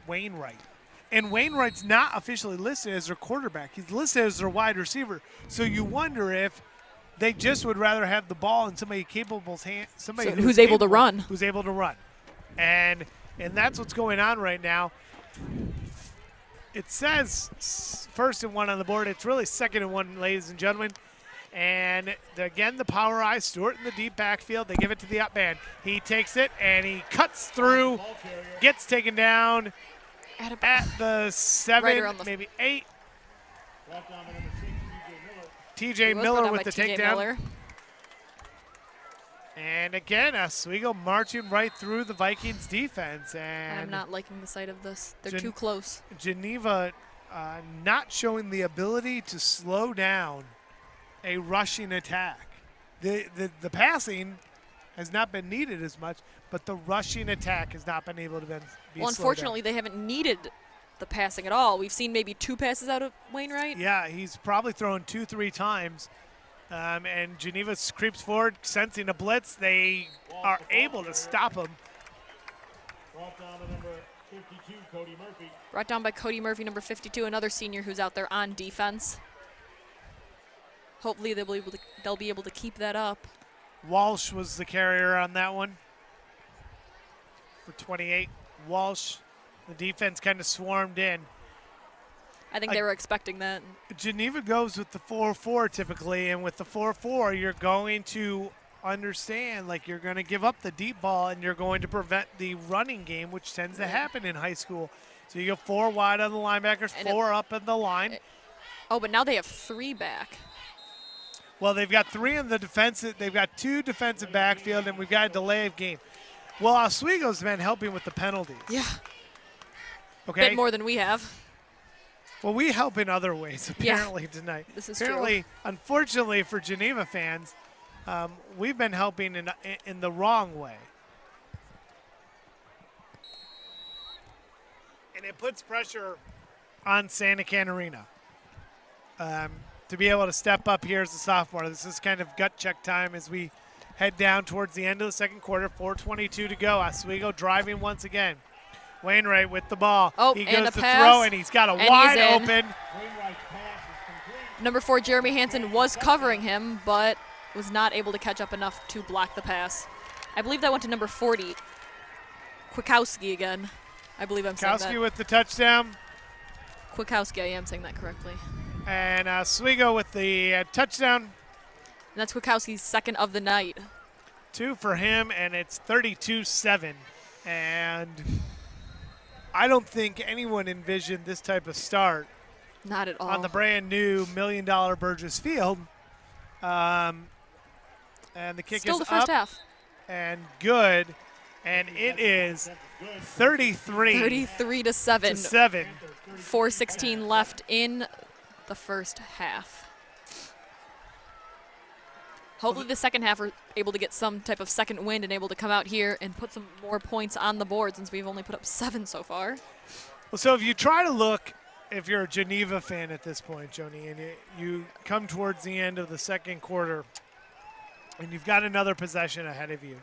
Wainwright. And Wainwright's not officially listed as their quarterback. He's listed as their wide receiver. So you wonder if they just would rather have the ball in somebody capable's hand, somebody who's able to run. Who's able to run. And that's what's going on right now. It says first and one on the board. It's really second and one, ladies and gentlemen. And again, the power eye, Stewart in the deep backfield. They give it to the up man. He takes it, and he cuts through, gets taken down at the 7, right maybe 8. TJ Miller with the takedown. And again, Oswego marching right through the Vikings defense. And I'm not liking the sight of this. They're too close. Geneva not showing the ability to slow down a rushing attack. The passing has not been needed as much, but the rushing attack has not been able to be Well, unfortunately, they haven't needed the passing at all. We've seen maybe 2 passes out of Wainwright. Yeah, he's probably thrown 2-3 times. And Geneva creeps forward, sensing a blitz. They are able to stop him. Brought down to number 52, Cody Murphy. Brought down by Cody Murphy, number 52, another senior who's out there on defense. Hopefully they'll be able to keep that up. Walsh was the carrier on that one for 28. Walsh, the defense kind of swarmed in. I think they were expecting that. Geneva goes with the 4-4 typically, and with the 4-4, you're going to understand, like, you're going to give up the deep ball and you're going to prevent the running game, which tends to happen in high school. So you go 4 wide on the linebackers, and 4 up in the line. But now they have 3 back. Well, they've got 3 in the defensive. They've got 2 defensive backfield, and we've got a delay of game. Well, Oswego's been helping with the penalties. Yeah. Okay. Bit more than we have. Well, we help in other ways, apparently, tonight. This is apparently, true. Unfortunately for Geneva fans, we've been helping in the wrong way. And it puts pressure on Santa Catarina to be able to step up here as a sophomore. This is kind of gut check time as we head down towards the end of the second quarter. 4:22 to go. Oswego driving once again. Wainwright with the ball. He goes to throw, and he's got a wide open. Number 4, Jeremy Hansen, was covering him, but was not able to catch up enough to block the pass. I believe that went to number 40, Kwiatkowski again. I believe I'm saying that. Kwiatkowski with the touchdown. Kwiatkowski, I am saying that correctly. And Oswego with the touchdown. And that's Kwiatkowski's second of the night. 2 for him, and it's 32-7. And I don't think anyone envisioned this type of start Not at all. on the brand new $1 million Burgess Field. And the kick Still is the first up half. and good. And it is 33 to 7. to 7. 4:16 left in the first half. Hopefully the second half we're able to get some type of second wind and able to come out here and put some more points on the board since we've only put up 7 so far. Well, so if you try to look, if you're a Geneva fan at this point, Joni, and you come towards the end of the second quarter and you've got another possession ahead of you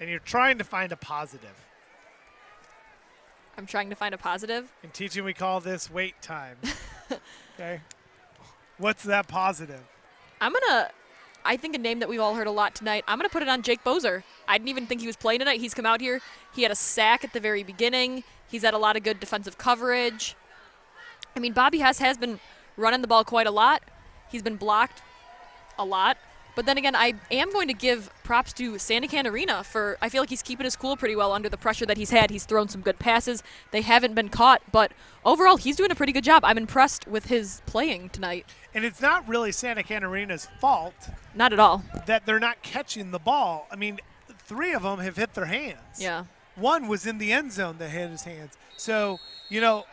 and you're trying to find a positive. I'm trying to find a positive. In teaching, we call this wait time. Okay? What's that positive? I think a name that we've all heard a lot tonight, I'm going to put it on Jake Bozer. I didn't even think he was playing tonight. He's come out here. He had a sack at the very beginning. He's had a lot of good defensive coverage. I mean, Bobby Hess has been running the ball quite a lot. He's been blocked a lot. But then again, I am going to give props to Sandakan Arena for, I feel like he's keeping his cool pretty well under the pressure that he's had. He's thrown some good passes. They haven't been caught, but overall, he's doing a pretty good job. I'm impressed with his playing tonight. And it's not really Sandakan Arena's fault Not at all. that they're not catching the ball. I mean, 3 of them have hit their hands. Yeah. 1 was in the end zone that hit his hands. So, you know,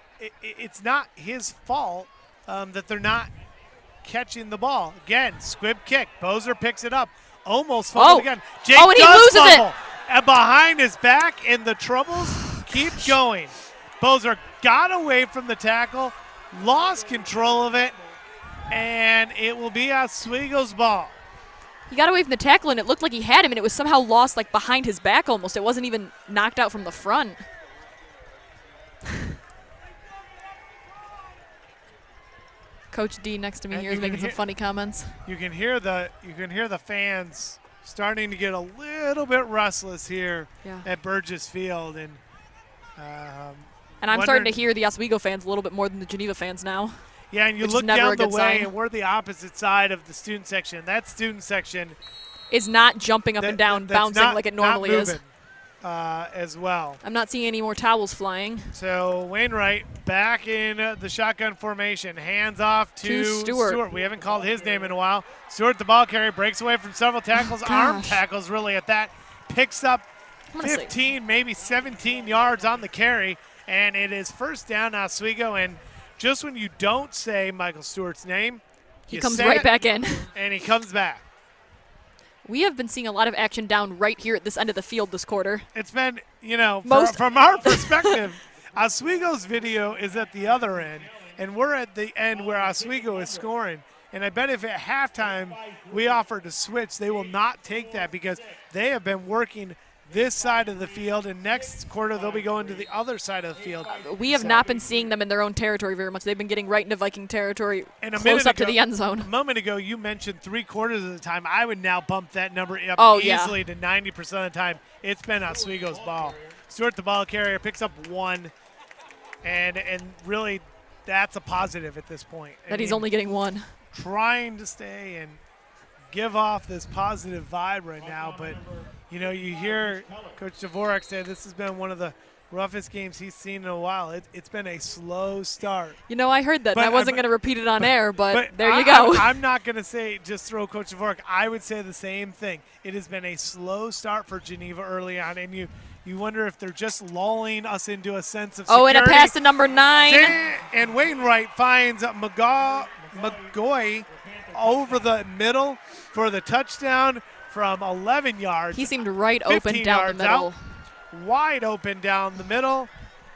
it's not his fault that they're not catching the ball. Again, squib kick. Bozer picks it up. Almost fumbled again. Jake and he does loses it. fumble. And behind his back, and the troubles keep going. Bozer got away from the tackle, lost control of it, and it will be Oswego's ball. He got away from the tackle, and it looked like he had him, and it was somehow lost like behind his back almost. It wasn't even knocked out from the front. Coach D next to me And here you is can making some hear- funny comments. You can hear the fans starting to get a little bit restless here Yeah. at Burgess Field, and And I'm starting wondering- to hear the Oswego fans a little bit more than the Geneva fans now. yeah, and you which is look never down a the good way, sign. and we're the opposite side of the student section. That student section Is not jumping up and down, that's bouncing not- like it not normally is. moving, as well. I'm not seeing any more towels flying. So Wainwright back in the shotgun formation. Hands off to Stewart. We haven't called his name in a while. Stewart, the ball carrier, breaks away from several tackles. Arm gosh. tackles, really, at that. Picks up I'm gonna say- 15, maybe 17 yards on the carry. And it is first down Oswego. And just when you don't say Michael Stewart's name, He you comes say right it, back in. And he comes back. We have been seeing a lot of action down right here at this end of the field this quarter. It's been, you know, Most- from our perspective, Oswego's video is at the other end, and we're at the end where Oswego is scoring. And I bet if at halftime we offer to switch, they will not take that because they have been working this side of the field, and next quarter they'll be going to the other side of the field. We have So- not been seeing them in their own territory very much. They've been getting right into Viking territory, And a close minute up to ago- the end zone. A moment ago, you mentioned 3/4 of the time. I would now bump that number up Oh, yeah. easily to 90% of the time. It's been Oswego's ball. Stewart, the ball carrier, picks up 1, and really that's a positive at this point. I That he's mean, only getting 1. trying to stay and give off this positive vibe right now, but you know, you hear Coach Dvorak say this has been one of the roughest games he's seen in a while. It's been a slow start. You know, I heard that, and But I wasn't I'm- going to repeat it on air, but there I- you go. I'm not going to say just throw Coach Dvorak. I would say the same thing. It has been a slow start for Geneva early on, and you wonder if they're just lulling us into a sense of Oh, and security. a pass to number 9. And Wainwright finds McGoy over the middle for the touchdown from 11 yards. He seemed right open 15 down the yards middle. out, wide open down the middle.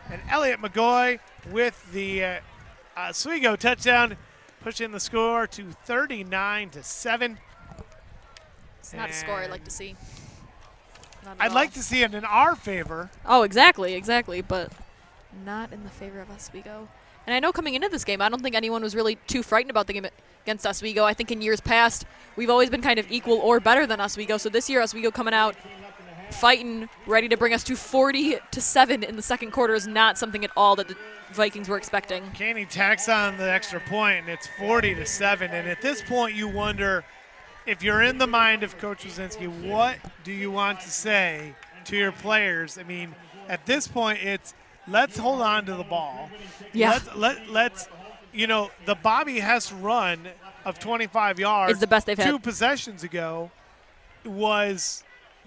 And Elliott McGoy with the Oswego touchdown, pushing the score to 39-7. It's not a score I'd like to see. Not at I'd all. like to see it in our favor. Oh, exactly, but not in the favor of Oswego. And I know coming into this game, I don't think anyone was really too frightened about the game against Oswego. I think in years past, we've always been kind of equal or better than Oswego. So this year, Oswego coming out, fighting, ready to bring us to 40-7 in the second quarter is not something at all that the Vikings were expecting. Caney tacks on the extra point, and it's 40-7. And at this point, you wonder, if you're in the mind of Coach Wazinski, what do you want to say to your players? I mean, at this point, it's let's hold on to the ball. Yeah. Let's you know, the Bobby Hess run of 25 yards Is the best they've had. 2 possessions ago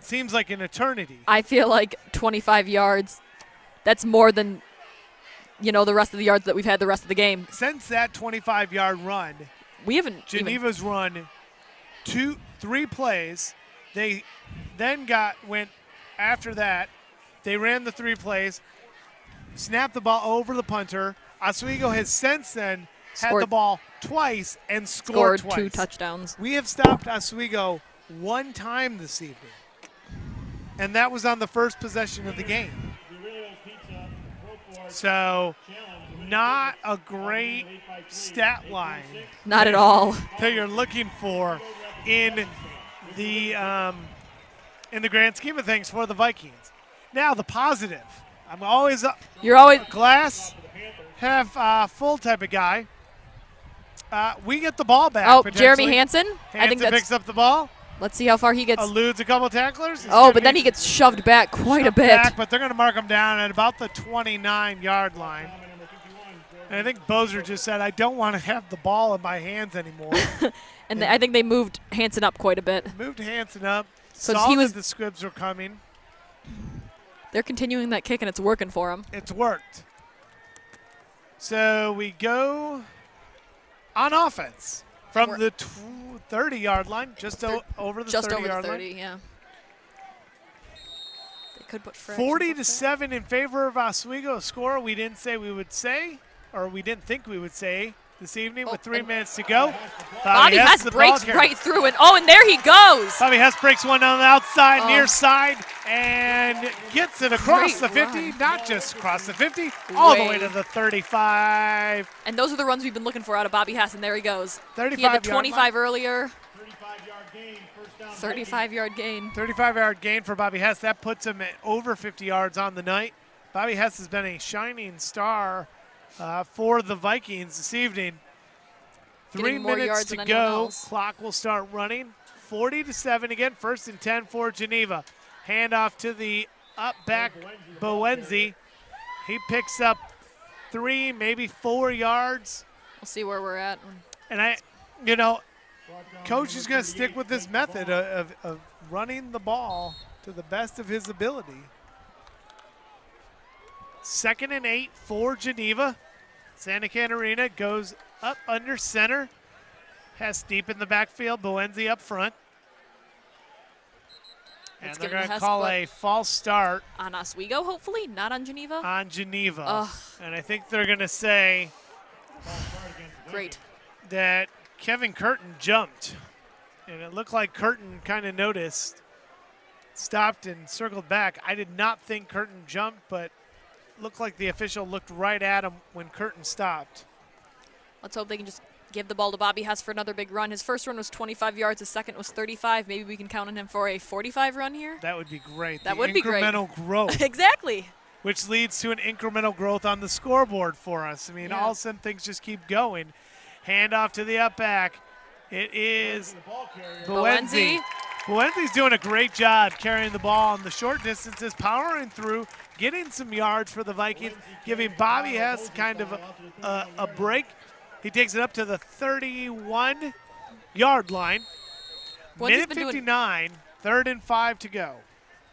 seems like an eternity. I feel like 25 yards, that's more than, the rest of the yards that we've had the rest of the game. Since that 25-yard run, We haven't Geneva's run 3 plays. They then went after that. They ran the 3 plays, snapped the ball over the punter. Oswego has since then had the ball twice and scored twice. 2 touchdowns. We have stopped Oswego 1 time this evening, and that was on the first possession of the game. So not a great stat line. Not at all. That you're looking for in the grand scheme of things for the Vikings. Now the positive. I'm always up. You're always Glass half full type of guy. We get the ball back. Jeremy potentially. Hansen. I think picks up the ball. Let's see how far he gets. Eludes a couple tacklers. But then he gets shoved back quite a bit. Back, but they're going to mark him down at about the 29-yard line. And I think Bozer just said, I don't want to have the ball in my hands anymore. And I think they moved Hansen up quite a bit. Moved Hansen up. So Saw that the squibs were coming. They're continuing that kick, and it's working for them. It's worked. So we go on offense from the 30-yard line, just over the 30-yard line. Just over the 30, yeah. They could put 40-7 in favor of Oswego. A score we didn't say we would say, or we didn't think we would say this evening with 3 minutes to go. Bobby Hess breaks right through it. And there he goes. Bobby Hess breaks one on the outside, near side, and gets it across the 50. Not just across the 50, all the way to the 35. And those are the runs we've been looking for out of Bobby Hess, and there he goes. 35 he had the 25 earlier. 35-yard gain. 35-yard gain for Bobby Hess. That puts him at over 50 yards on the night. Bobby Hess has been a shining star for the Vikings this evening. 3 minutes to go. Clock will start running. 40-7 again. 1st and 10 for Geneva. Handoff to the up back Bowenzi. He picks up 3, maybe 4 yards. We'll see where we're at. And Coach is going to stick with this method of running the ball to the best of his ability. 2nd and 8 for Geneva. Santa Catarina goes up under center. Hess deep in the backfield. Bowenzi up front. And they're going to call a false start. On Oswego, hopefully, not on Geneva? On Geneva. And I think they're going to say great that Kevin Curtin jumped. And it looked like Curtin kind of noticed, stopped and circled back. I did not think Curtin jumped, but looked like the official looked right at him when Curtin stopped. Let's hope they can just give the ball to Bobby Hess for another big run. His first run was 25 yards. His second was 35. Maybe we can count on him for a 45 run here. That would be great. That would be great. Incremental growth. Exactly. Which leads to an incremental growth on the scoreboard for us. I mean, all of a sudden things just keep going. Handoff to the up back. It is Bowenzi. Bowenzi's doing a great job carrying the ball on the short distances, powering through, getting some yards for the Vikings, giving Bobby Hess kind of a break. He takes it up to the 31-yard line. Minute 59, 3rd and 5 to go.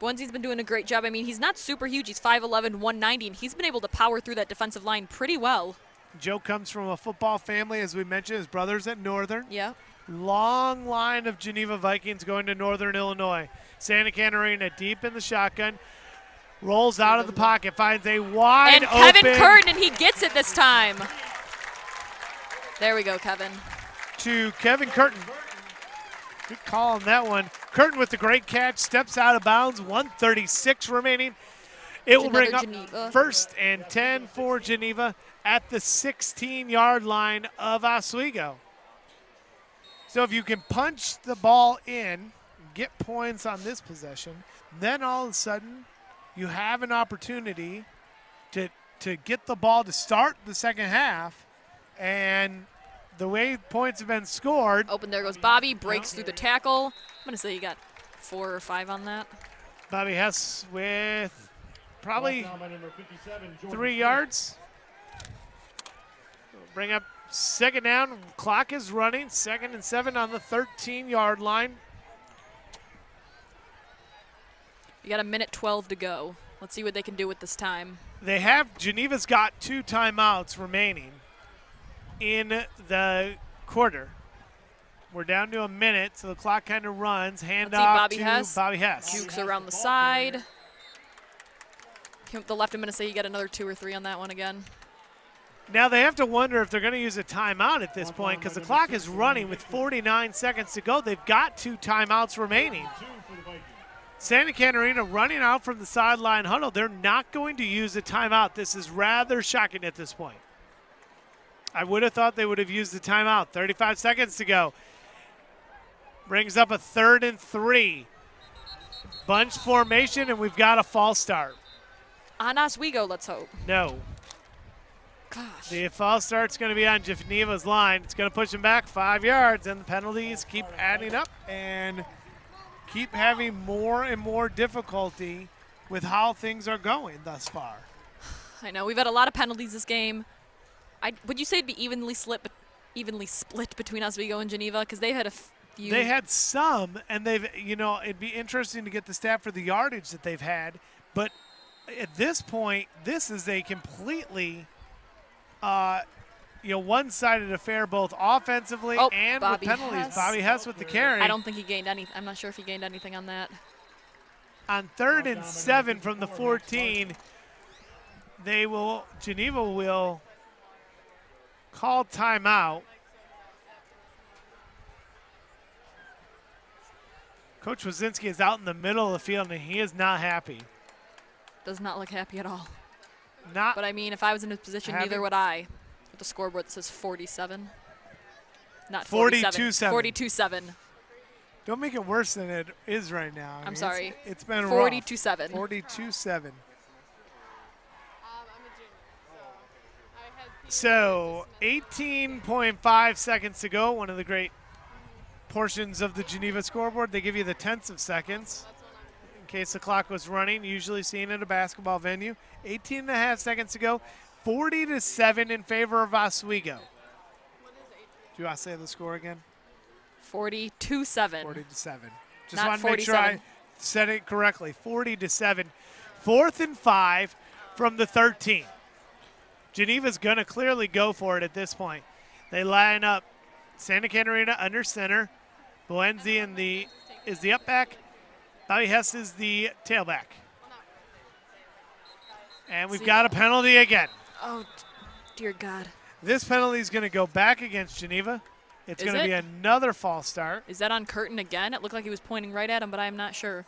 Bowenzi's been doing a great job. I mean, he's not super huge. He's 5'11", 190, and he's been able to power through that defensive line pretty well. Joe comes from a football family, as we mentioned. His brother's at Northern. Yeah. Long line of Geneva Vikings going to Northern Illinois. Santa Catarina deep in the shotgun. Rolls out of the pocket, finds a wide open. And Kevin Curtin, and he gets it this time. There we go, Kevin. To Kevin Curtin. Good call on that one. Curtin with the great catch, steps out of bounds, 1:36 remaining. It will bring up Geneva. 1st and 10 for Geneva at the 16-yard line of Oswego. So if you can punch the ball in, get points on this possession, then all of a sudden you have an opportunity to get the ball to start the second half. And the way points have been scored. Open, there goes Bobby, breaks through the tackle. I'm going to say you got 4 or 5 on that. Bobby Hess with probably 3 yards. Bring up second down. Clock is running. 2nd and 7 on the 13-yard line. You got 1:12 to go. Let's see what they can do with this time. Geneva's got 2 timeouts remaining in the quarter. We're down to a minute, so the clock kind of runs. Hand off to Bobby Hess. Jukes around the side. The left, I'm going to say you get another 2 or 3 on that one again. Now they have to wonder if they're going to use a timeout at this point because the clock is running with 49 seconds to go. They've got 2 timeouts remaining. Santa Catarina running out from the sideline huddle. They're not going to use a timeout. This is rather shocking at this point. I would have thought they would have used the timeout. 35 seconds to go. Brings up a 3rd and 3. Bunch formation, and we've got a false start. On Oswego, let's hope. No. Gosh. The false start's going to be on Geneva's line. It's going to push them back 5 yards, and the penalties keep adding up and keep having more and more difficulty with how things are going thus far. I know. We've had a lot of penalties this game. Would you say it'd be evenly split between Oswego and Geneva? Because they had a few. They had some, and it'd be interesting to get the stat for the yardage that they've had. But at this point, this is a completely, one-sided affair, both offensively and Bobby with penalties. Hess. Bobby Hess with the carry. I don't think he gained any. I'm not sure if he gained anything on that. On 3rd and 7 from the 14, Geneva will call timeout. Coach Wazinski is out in the middle of the field, and he is not happy. Does not look happy at all. Not. But I mean, if I was in his position, happy. neither would I. With the scoreboard that says 47. Not 42-7. 42-7. Don't make it worse than it is right now. I'm sorry. It's been 42-7. 42-7. So 18.5 seconds to go. One of the great portions of the Geneva scoreboard. They give you the tenths of seconds in case the clock was running, usually seen at a basketball venue. 18.5 seconds to go. 40-7 in favor of Oswego. Do you want to say the score again? 42-7. 40-7. Just Not want to make sure 47. I said it correctly. 40-7. 4th and 5 from the 13. Geneva's going to clearly go for it at this point. They line up Santa Catarina under center. Boenzi is the up back. Bobby Hess is the tailback. And we've got a penalty again. Oh, dear God. This penalty is going to go back against Geneva. It's going to be another false start. Is that on Curtin again? It looked like he was pointing right at him, but I'm not sure.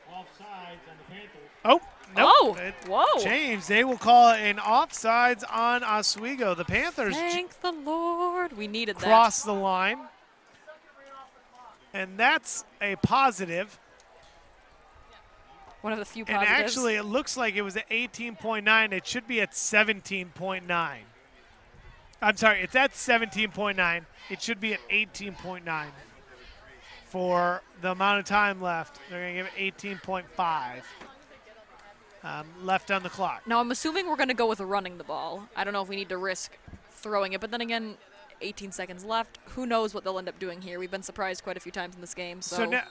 Offsides on the Panthers. Oh, nope. Oh, whoa. Changed. They will call it an offsides on Oswego. The Panthers Thank the Lord. We needed that. cross the line. And that's a positive. One of the few And positives. actually, it looks like it was at 18.9. It should be at 17.9. I'm sorry, it's at 17.9. It should be at 18.9 for the amount of time left. They're going to give it 18.5 left on the clock. Now, I'm assuming we're going to go with running the ball. I don't know if we need to risk throwing it, but then again, 18 seconds left. Who knows what they'll end up doing here? We've been surprised quite a few times in this game. So now,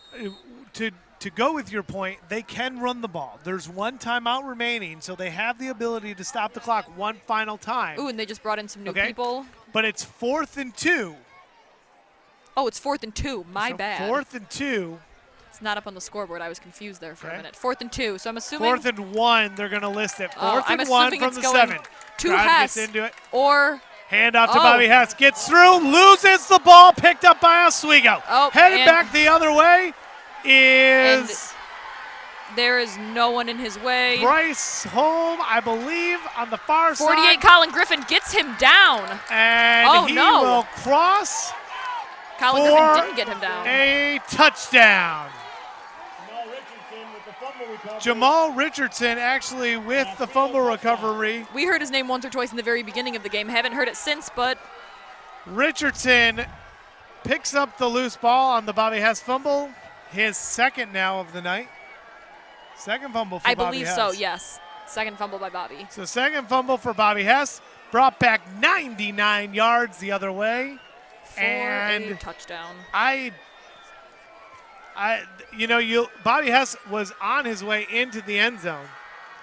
to go with your point, they can run the ball. There's one timeout remaining, so they have the ability to stop the clock one final time. Ooh, and they just brought in some new people. But it's 4th and 2. Oh, it's 4th and 2. My bad. 4th and 2. It's not up on the scoreboard. I was confused there for a minute. 4th and 2. So I'm assuming 4th and 1, they're going to list it. 4th I'm and 1 assuming from it's the going 7. to Drive Hess gets into it. or Hand off to Bobby Hess. Gets through, loses the ball, picked up by Oswego. Headed back the other way is there is no one in his way. Bryce Holm, I believe, on the far 48 side. Colin Griffin gets him down. And he will cross Colin Griffin didn't get him down. A touchdown. Jamal Richardson actually with the fumble recovery. We heard his name once or twice in the very beginning of the game. Haven't heard it since, but Richardson picks up the loose ball on the Bobby Hess fumble. His second now of the night. Second fumble for Bobby Hess. I believe so, yes. Second fumble by Bobby. So second fumble for Bobby Hess. Brought back 99 yards the other way. For a And touchdown. Bobby Hess was on his way into the end zone.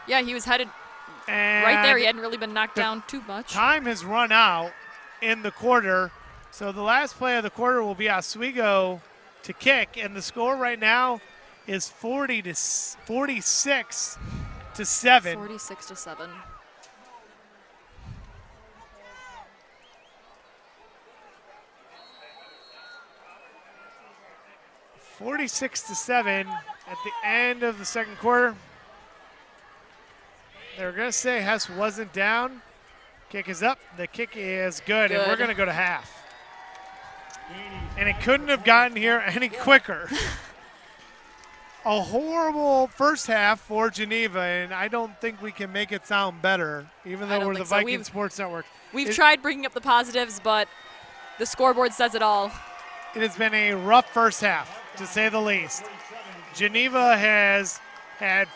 Yeah, he was headed And right there. He hadn't really been knocked down too much. time has run out in the quarter. So the last play of the quarter will be Oswego to kick. And the score right now is 46 to 7. 46 to 7. 46 to 7 at the end of the second quarter. They're going to say Hess wasn't down. Kick is up. The kick is good. And we're Good. going to go to half. And it couldn't have gotten here any quicker. A horrible first half for Geneva, and I don't think we can make it sound better, even I though don't we're the think so. Viking Sports Network. We've It- tried bringing up the positives, but the scoreboard says it all. It has been a rough first half, to say the least. Geneva has had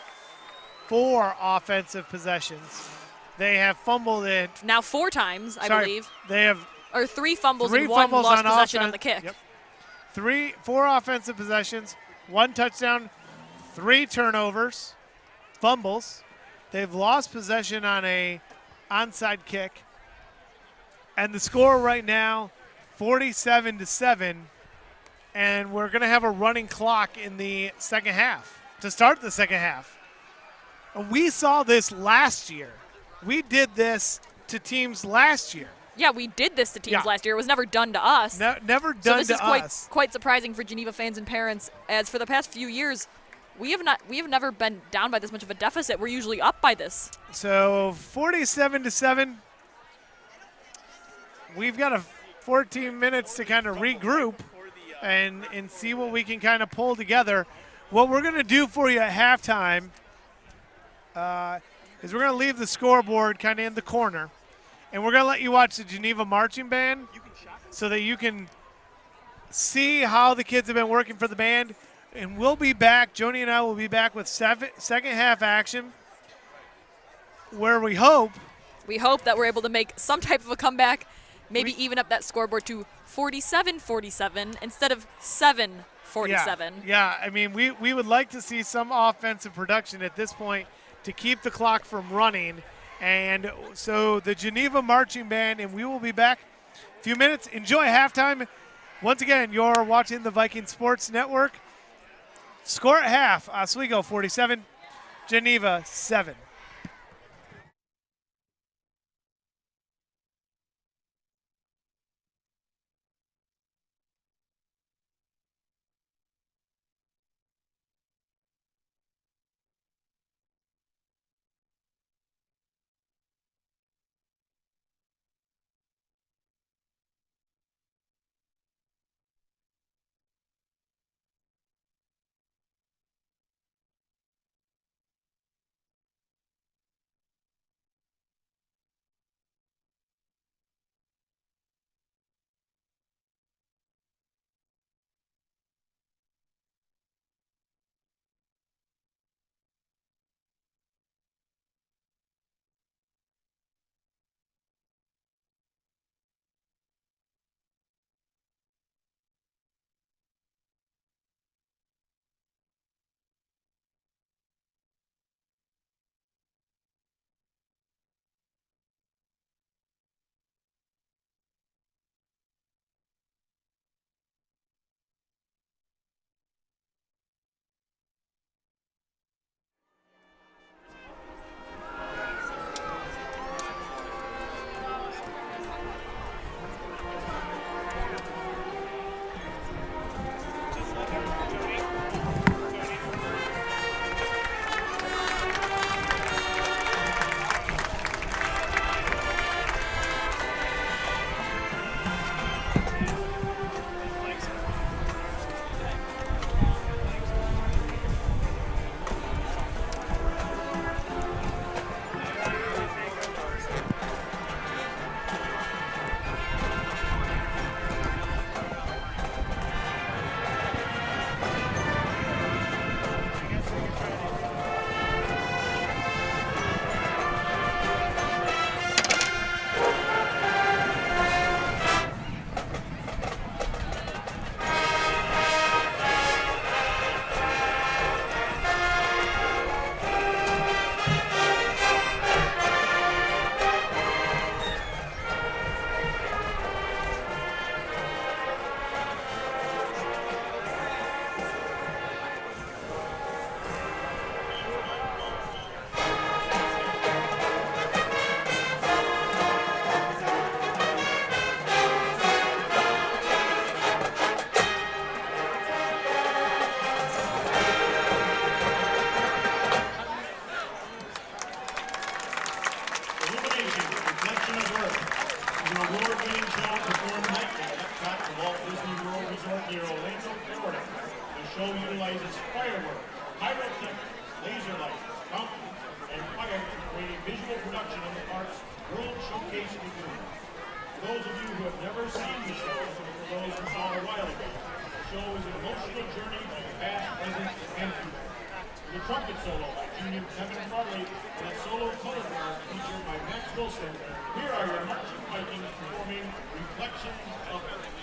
4 offensive possessions. They have fumbled it. Now 4 times, I Sorry, believe. They have Or 3 fumbles 3 and 1 fumbles lost on possession offense. on the kick. Yep. 4 offensive possessions, 1 touchdown, 3 turnovers, fumbles. They've lost possession on a onside kick. And the score right now, 47 to 7. And we're going to have a running clock in the second half to start the second half. We saw this last year. We did this to teams last year. Yeah, we did this to teams Yeah. last year. It was never done to us. Never So done this to is us. quite surprising for Geneva fans and parents, as for the past few years, we have never been down by this much of a deficit. We're usually up by this. So 47 to 7. We've got 14 minutes to kind of regroup and see what we can kind of pull together. What we're going to do for you at halftime is we're going to leave the scoreboard kind of in the corner, and we're going to let you watch the Geneva Marching Band so that you can see how the kids have been working for the band. And we'll be back. Joni and I will be back with second half action, where we hope that we're able to make some type of a comeback, maybe even up that scoreboard to 47-47 instead of 7-47. Yeah, I mean, we would like to see some offensive production at this point to keep the clock from running. And so the Geneva Marching Band, and we will be back in a few minutes. Enjoy halftime. Once again, you're watching the Viking Sports Network. Score at half, Oswego 47, Geneva 7. Your award-winning show performed nightly at Epcot, the Walt Disney World Resort near Orlando, Florida. The show utilizes fireworks, pyrotechnics, laser lights, fountains, and fire to create a visual production of the park's World Showcase Lagoon. For those of you who have never seen the show, or for those who saw it a while ago, the show is an emotional journey to the past, present, and future. The trumpet solo by junior Kevin Farley and a solo color guard featured by Max Wilson. Here are your marching Vikings performing Reflections of It.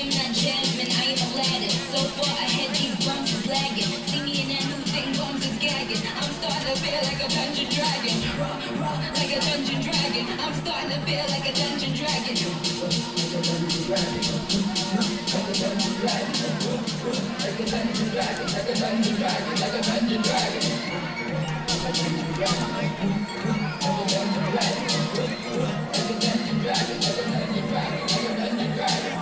am not Jasmine, I am Aladdin. So far ahead, these bumps is lagging. See me in that new thing, bumps is gagging. I'm starting to feel like a dungeon dragon. Raw, raw, like a dungeon dragon. I'm starting to feel like a dungeon dragon. Like a dungeon dragon. Like a dungeon dragon. Like a dungeon dragon. Like a dungeon dragon. Like a dungeon dragon. Like a dungeon dragon. Like a dungeon dragon. Like a dungeon dragon. Like a dungeon dragon. Like a dungeon dragon.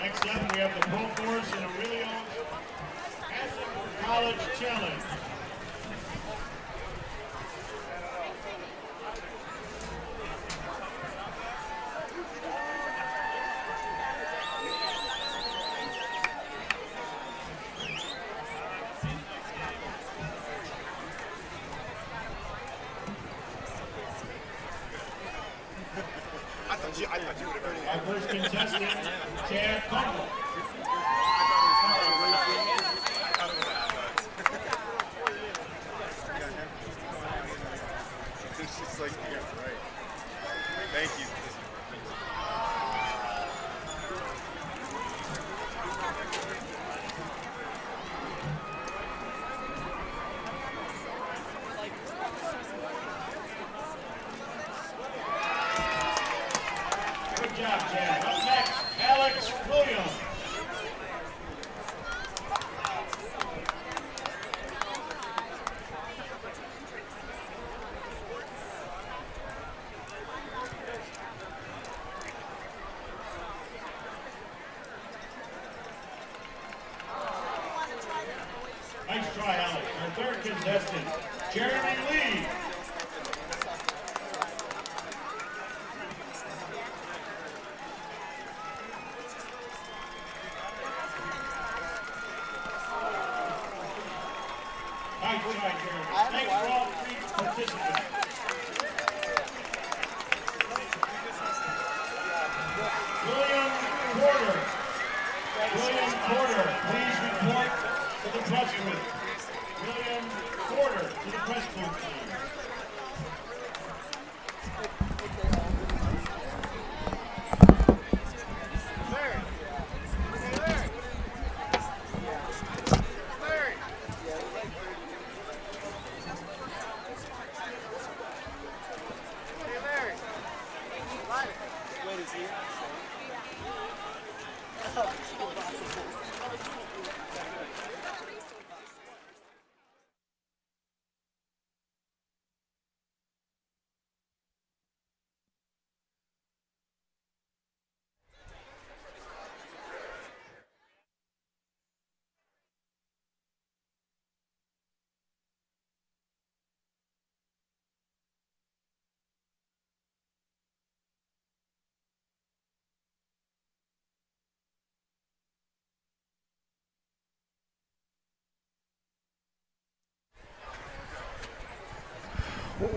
Next up, we have the Pro Force and Aurelio's Passing for College Challenge. Our first contestant, Chad Bumble. It's like, yeah, right. Thank you. Good job, Chad. Up next, Alex Williams. Nice try, Alex. Our third contestant, Jeremy Lee. Nice try, Jeremy. Thanks for all three participants. William Porter. William Porter, please report to the press booth. William Porter to the press booth, please.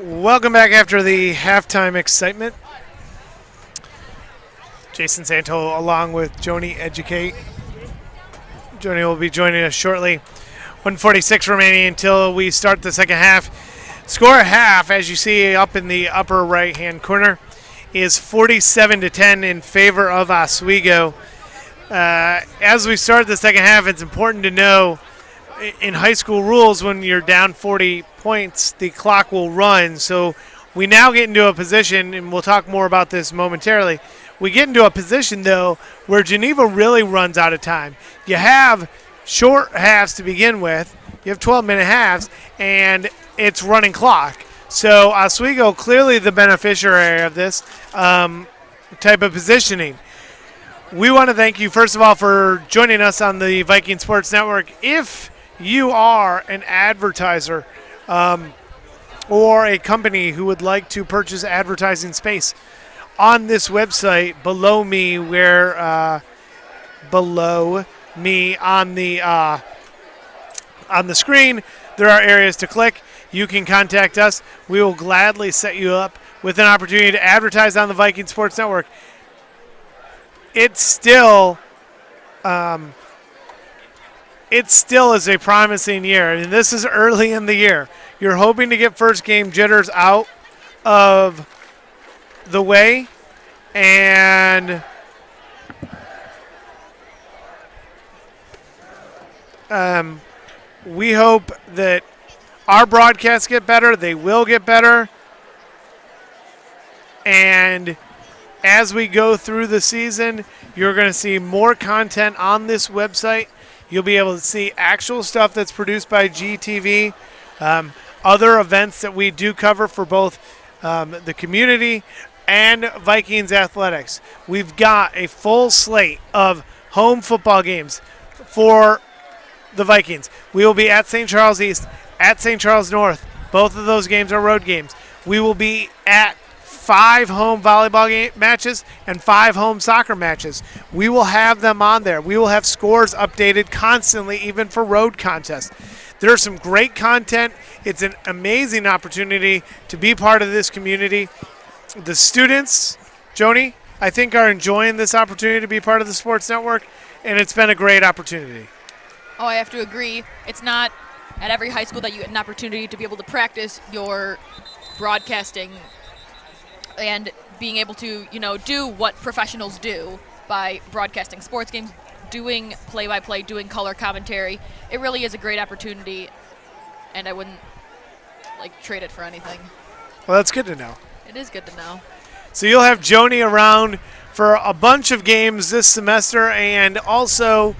Welcome back after the halftime excitement. Jason Santo along with Joni Educate. Joni will be joining us shortly. 1:46 remaining until we start the second half. Score at half, as you see up in the upper right-hand corner, is 47-10 in favor of Oswego. As we start the second half, it's important to know in high school rules, when you're down 40 points, the clock will run. So we now get into a position, and we'll talk more about this momentarily. We get into a position, though, where Geneva really runs out of time. You have short halves to begin with. You have 12-minute halves, and it's running clock. So Oswego clearly the beneficiary of this type of positioning. We want to thank you, first of all, for joining us on the Viking Sports Network. If you are an advertiser or a company who would like to purchase advertising space on this website, below me on the screen, there are areas to click. You can contact us. We will gladly set you up with an opportunity to advertise on the Viking Sports Network. it still is a promising year. And this is early in the year. You're hoping to get first game jitters out of the way, and we hope that our broadcasts get better. They will get better. And as we go through the season, you're going to see more content on this website. You'll be able to see actual stuff that's produced by GTV, other events that we do cover for both the community and Vikings athletics. We've got a full slate of home football games for the Vikings. We will be at St. Charles East, at St. Charles North. Both of those games are road games. We will be at 5 home volleyball matches and 5 home soccer matches. We will have them on there. We will have scores updated constantly, even for road contests. There's some great content. It's an amazing opportunity to be part of this community. The students, Joni, I think are enjoying this opportunity to be part of the Sports Network, and it's been a great opportunity. Oh, I have to agree. It's not at every high school that you get an opportunity to be able to practice your broadcasting and being able to, do what professionals do by broadcasting sports games, doing play-by-play, doing color commentary. It really is a great opportunity, and I wouldn't, trade it for anything. Well, that's good to know. It is good to know. So you'll have Joni around for a bunch of games this semester, and also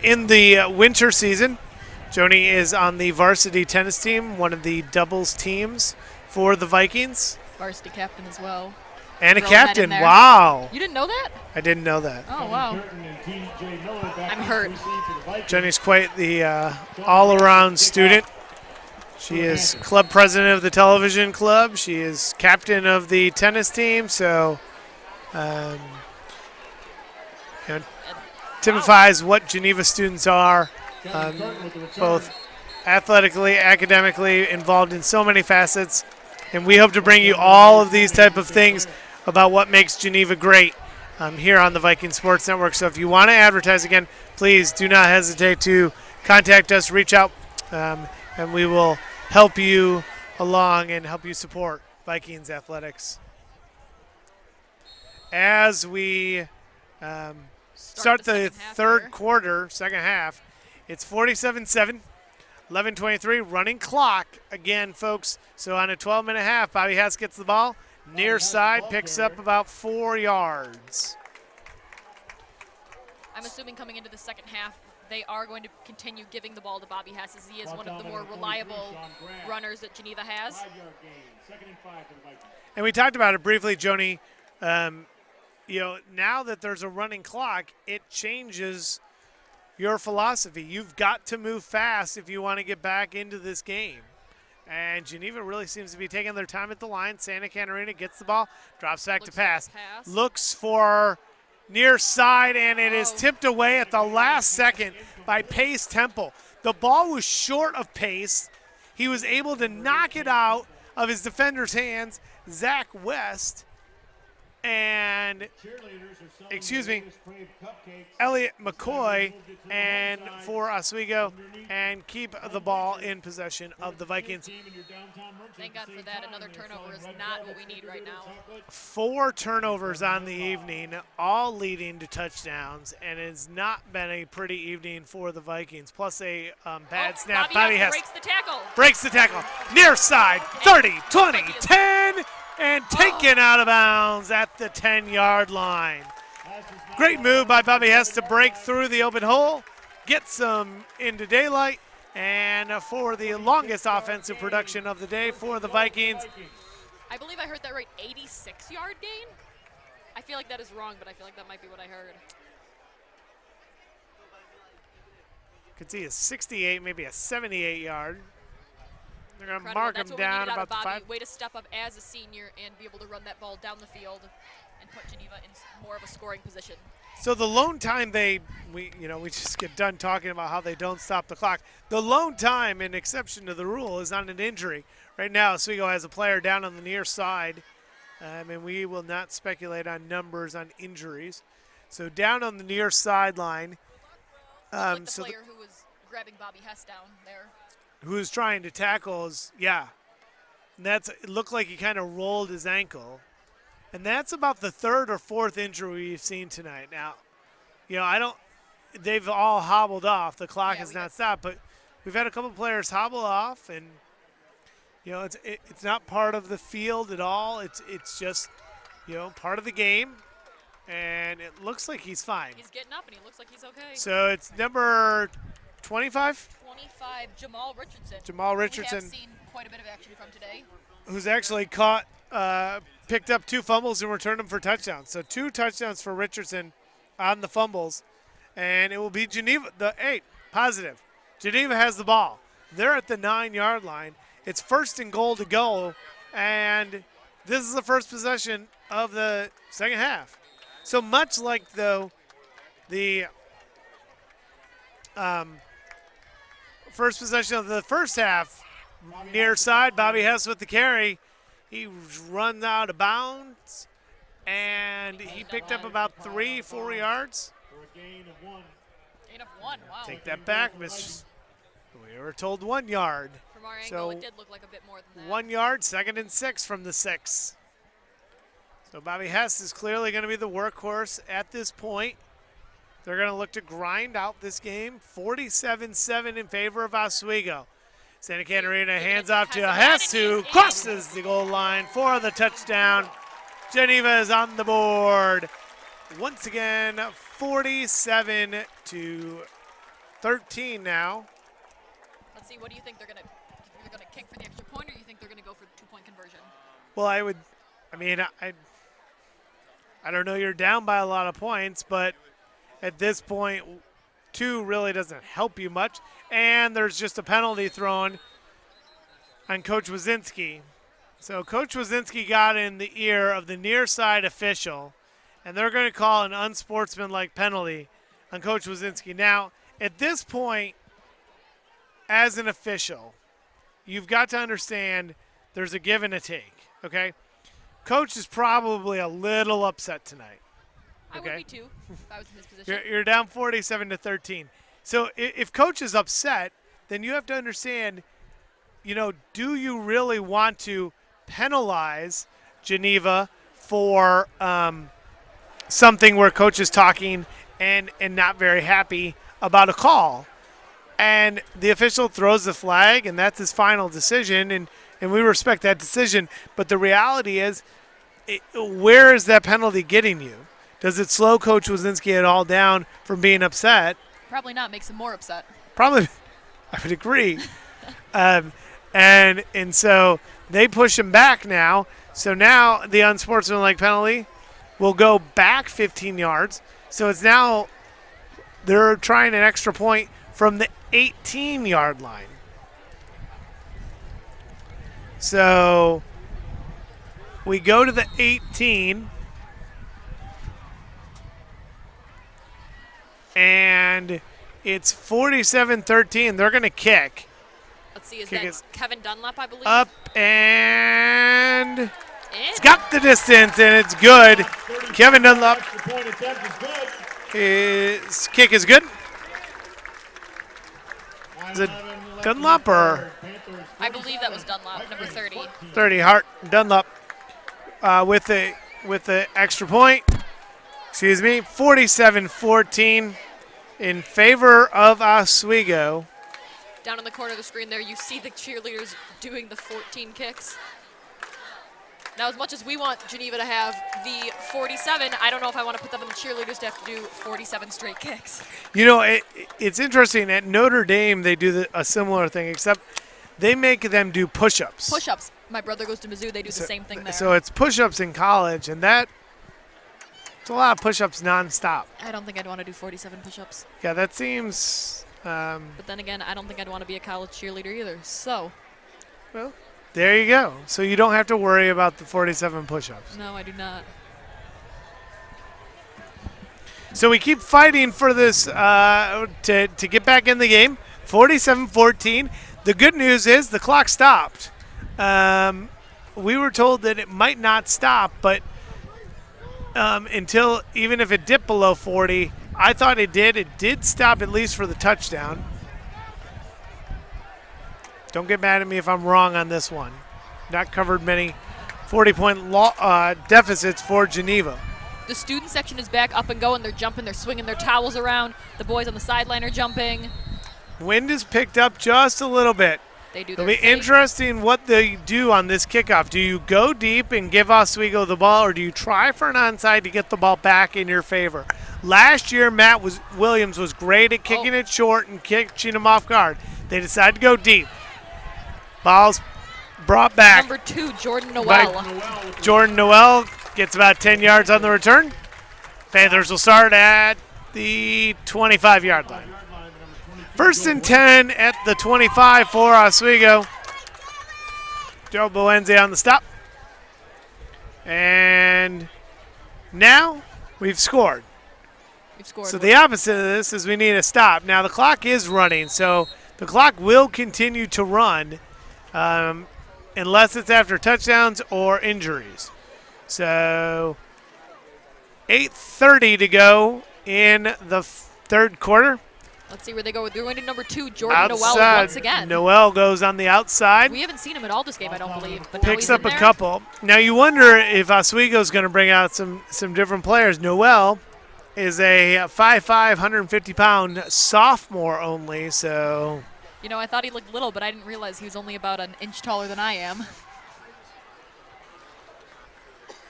in the winter season. Joni is on the varsity tennis team, one of the doubles teams for the Vikings. Varsity captain as well. And a Throwing that captain. in there. Wow. You didn't know that? I didn't know that. Oh, wow. I'm hurt. Joni's quite the all-around student. She is club president of the television club. She is captain of the tennis team. So, typifies what Geneva students are, both athletically, academically, involved in so many facets. And we hope to bring you all of these type of things about what makes Geneva great here on the Viking Sports Network. So if you want to advertise again, please do not hesitate to contact us, reach out, and we will help you along and help you support Vikings athletics. As we start the third quarter, second half, it's 47-7. 11:23, running clock again, folks. So on a 12-minute half, Bobby Hess gets the ball. Near side, picks up about 4 yards. I'm assuming coming into the second half, they are going to continue giving the ball to Bobby Hess, as he is one of the more reliable runners that Geneva has. And we talked about it briefly, Joni. Now that there's a running clock, it changes your philosophy. You've got to move fast if you want to get back into this game. And Geneva really seems to be taking their time at the line. Santa Catarina gets the ball, drops back to pass. Looks for near side, and it is tipped away at the last second by Pace Temple. The ball was short of Pace. He was able to knock it out of his defender's hands, Zach West, and Elliot McCoy, and for Oswego, and keep the ball in possession of the Vikings. Thank God for that. Another turnover is not what we need right now. 4 turnovers on the evening, all leading to touchdowns, and it's not been a pretty evening for the Vikings. Plus a bad snap. Bobby Hess breaks the tackle. Near side, 30, 20, 10. And taken out of bounds at the 10-yard line. Great move by Bobby Hess to break through the open hole, get some into daylight, and for the longest offensive production of the day for the Vikings. I believe I heard that right, 86-yard gain? I feel like that is wrong, but I feel like that might be what I heard. Could see a 68, maybe a 78-yard. They're going to mark him down about the 5. Way to step up as a senior and be able to run that ball down the field and put Geneva in more of a scoring position. So the lone time we just get done talking about how they don't stop the clock. The lone time, in exception to the rule, is on an injury. Right now, Oswego has a player down on the near side And we will not speculate on numbers on injuries. So down on the near sideline, Like the player who was grabbing Bobby Hess down there. who's trying to tackle is, and it looked like he kind of rolled his ankle. And that's about the third or fourth injury we've seen tonight. Now, they've all hobbled off. The clock has not stopped, but we've had a couple players hobble off, and it's not part of the field at all. It's just part of the game, and it looks like he's fine. He's getting up, and he looks like he's okay. So it's number 25. 25, Jamal Richardson. Jamal We Richardson, have seen quite a bit of action from today. who's actually picked up 2 fumbles and returned them for touchdowns. So 2 touchdowns for Richardson on the fumbles, and it will be Geneva. Positive. Geneva has the ball. They're at the 9-yard line. It's 1st and goal to go, and this is the first possession of the second half. So much like the first possession of the first half, near side, Bobby Hess with the carry. He runs out of bounds, and he picked up about 3-4 yards. For a gain of 1. Gain of 1, wow. Take that back, we were told 1 yard. From our angle, So it did look like a bit more than that. 1 yard, 2nd and 6 from the 6. So Bobby Hess is clearly going to be the workhorse at this point. They're going to look to grind out this game. 47-7 in favor of Oswego. Santa Catarina hands off to Hess, who crosses the goal line for the touchdown. Geneva is on the board. Once again, 47-13 now. Let's see, what do you think they're going to kick for the extra point, or do you think they're going to go for the 2-point conversion? Well, I don't know, you're down by a lot of points, but at this point, 2 really doesn't help you much. And there's just a penalty thrown on Coach Wazinski. So Coach Wazinski got in the ear of the near side official, and they're going to call an unsportsmanlike penalty on Coach Wazinski. Now, at this point, as an official, you've got to understand there's a give and a take, okay? Coach is probably a little upset tonight. I Okay. would be too, if I was in his position. You're down 47-13. So if Coach is upset, then you have to understand, do you really want to penalize Geneva for something where Coach is talking and not very happy about a call? And the official throws the flag, and that's his final decision, and we respect that decision. But the reality is, where is that penalty getting you? Does it slow Coach Wazinski at all down from being upset? Probably not. Makes him more upset. Probably, I would agree. And so they push him back now. So now the unsportsmanlike penalty will go back 15 yards. So it's now they're trying an extra point from the 18-yard line. So we go to the 18. And it's 47-13. They're going to kick. Let's see, is Kick that is Kevin Dunlap, I believe? Up, and In. it's got the distance, and it's good. Kevin Dunlap, Extra point attempt is good. his kick is good. Is it Dunlap or I believe that was Dunlap, number 30. 30? Hart Dunlap with the extra point. Excuse me, 47-14 in favor of Oswego. Down in the corner of the screen there, you see the cheerleaders doing the 14 kicks. Now, as much as we want Geneva to have the 47, I don't know if I want to put them in the cheerleaders to have to do 47 straight kicks. It's interesting. At Notre Dame, they do a similar thing, except they make them do push-ups. Push-ups. My brother goes to Mizzou. They do the same thing there. So it's push-ups in college, and it's a lot of push-ups nonstop. I don't think I'd want to do 47 push-ups. Yeah, that seems. But then again, I don't think I'd want to be a college cheerleader either. So, Well, there you go. So you don't have to worry about the 47 push-ups. no, I do not. So we keep fighting for this to get back in the game. 47-14. The good news is the clock stopped. we were told that it might not stop, but until even if it dipped below 40, I thought it did. It did stop at least for the touchdown. Don't get mad at me if I'm wrong on this one. Not covered many 40-point deficits for Geneva. The student section is back up and going. They're jumping. They're swinging their towels around. The boys on the sideline are jumping. Wind is picked up just a little bit. They do It'll their be thing. interesting what they do on this kickoff. Do you go deep and give Oswego the ball, or do you try for an onside to get the ball back in your favor? Last year, Williams was great at kicking it short and catching them off guard. They decided to go deep. Ball's brought back. Number 2, Jordan Noel. By Jordan Noel gets about 10 yards on the return. Panthers will start at the 25-yard line. 1st and 10 at the 25 for Oswego. Joe Boenze on the stop. And now we've scored. So the opposite of this is we need a stop. Now the clock is running, so the clock will continue to run unless it's after touchdowns or injuries. So 8:30 to go in the third quarter. Let's see where they go. They're going to number 2, Jordan Noel once again. Noel goes on the outside. We haven't seen him at all this game, I don't believe. But now Picks he's up in a there. couple. Now you wonder if Oswego's going to bring out some different players. Noel is a 5'5", 150-pound sophomore only, so. You know, I thought he looked little, but I didn't realize he was only about an inch taller than I am.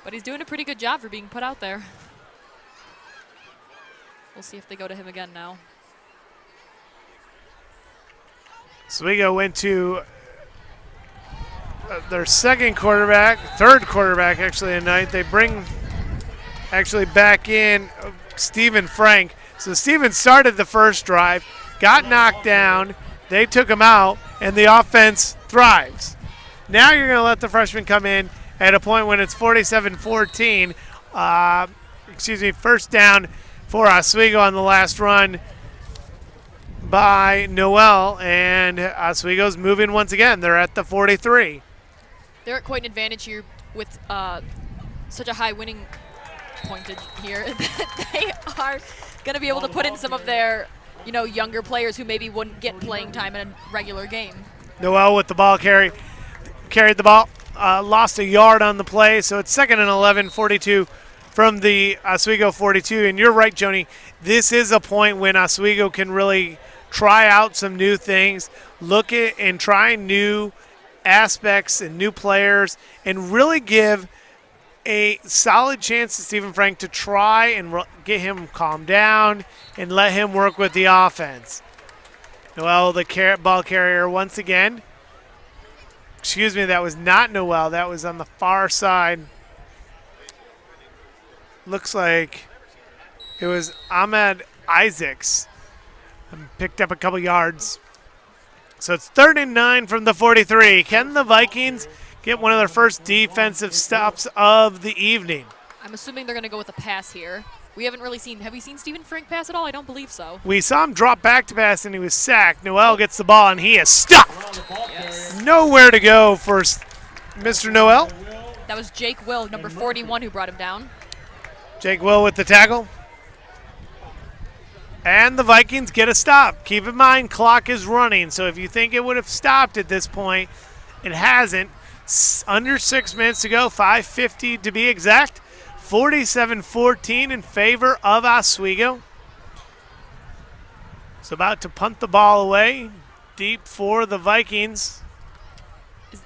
But he's doing a pretty good job for being put out there. We'll see if they go to him again now. Oswego went to their third quarterback actually tonight. They bring actually back in Stephen Frank. So Stephen started the first drive, got knocked down, they took him out, and the offense thrives. Now you're going to let the freshman come in at a point when it's 47-14. First down for Oswego on the last run by Noel, and Oswego's moving once again. They're at the 43. They're at quite an advantage here with such a high winning pointage here that they are going to be able to put in some of their, younger players who maybe wouldn't get playing time in a regular game. Noel with the ball carried the ball, lost a yard on the play, so it's 2nd and 11, 42 from the Oswego 42. And you're right, Joni. This is a point when Oswego can really try out some new things, look at and try new aspects and new players, and really give a solid chance to Stephen Frank to try and get him calmed down and let him work with the offense. Noel, the ball carrier once again. Excuse me, that was not Noel. That was on the far side. Looks like it was Ahmed Isaacs. Picked up a couple yards. So it's 3rd and 9 from the 43. Can the Vikings get one of their first defensive stops of the evening? I'm assuming they're going to go with a pass here. We haven't really seen. Have we seen Stephen Frank pass at all? I don't believe so. We saw him drop back to pass, and he was sacked. Noel gets the ball, and he is stuffed. Yes. Nowhere to go for Mr. Noel. That was Jake Will, number 41, who brought him down. Jake Will with the tackle. And the Vikings get a stop. Keep in mind, clock is running, so if you think it would have stopped at this point, it hasn't. Under 6 minutes to go, 5:50 to be exact. 47-14 in favor of Oswego. It's about to punt the ball away. Deep for the Vikings.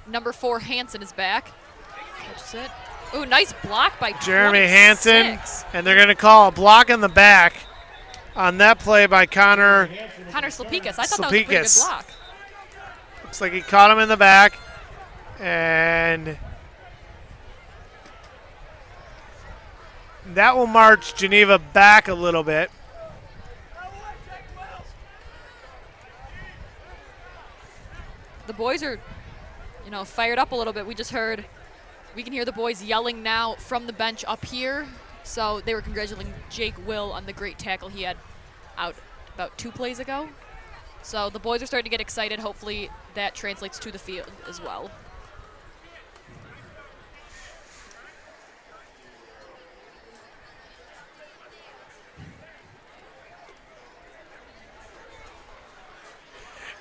Number 4, Hansen, is back. Catches it. Ooh, nice block by Jeremy 26. Hansen. And they're going to call a block in the back on that play by Connor Slapikis. I thought that was a pretty good block. Looks like he caught him in the back. And that will march Geneva back a little bit. The boys are, fired up a little bit. We can hear the boys yelling now from the bench up here. So they were congratulating Jake Will on the great tackle he had out about 2 plays ago. So the boys are starting to get excited. Hopefully that translates to the field as well.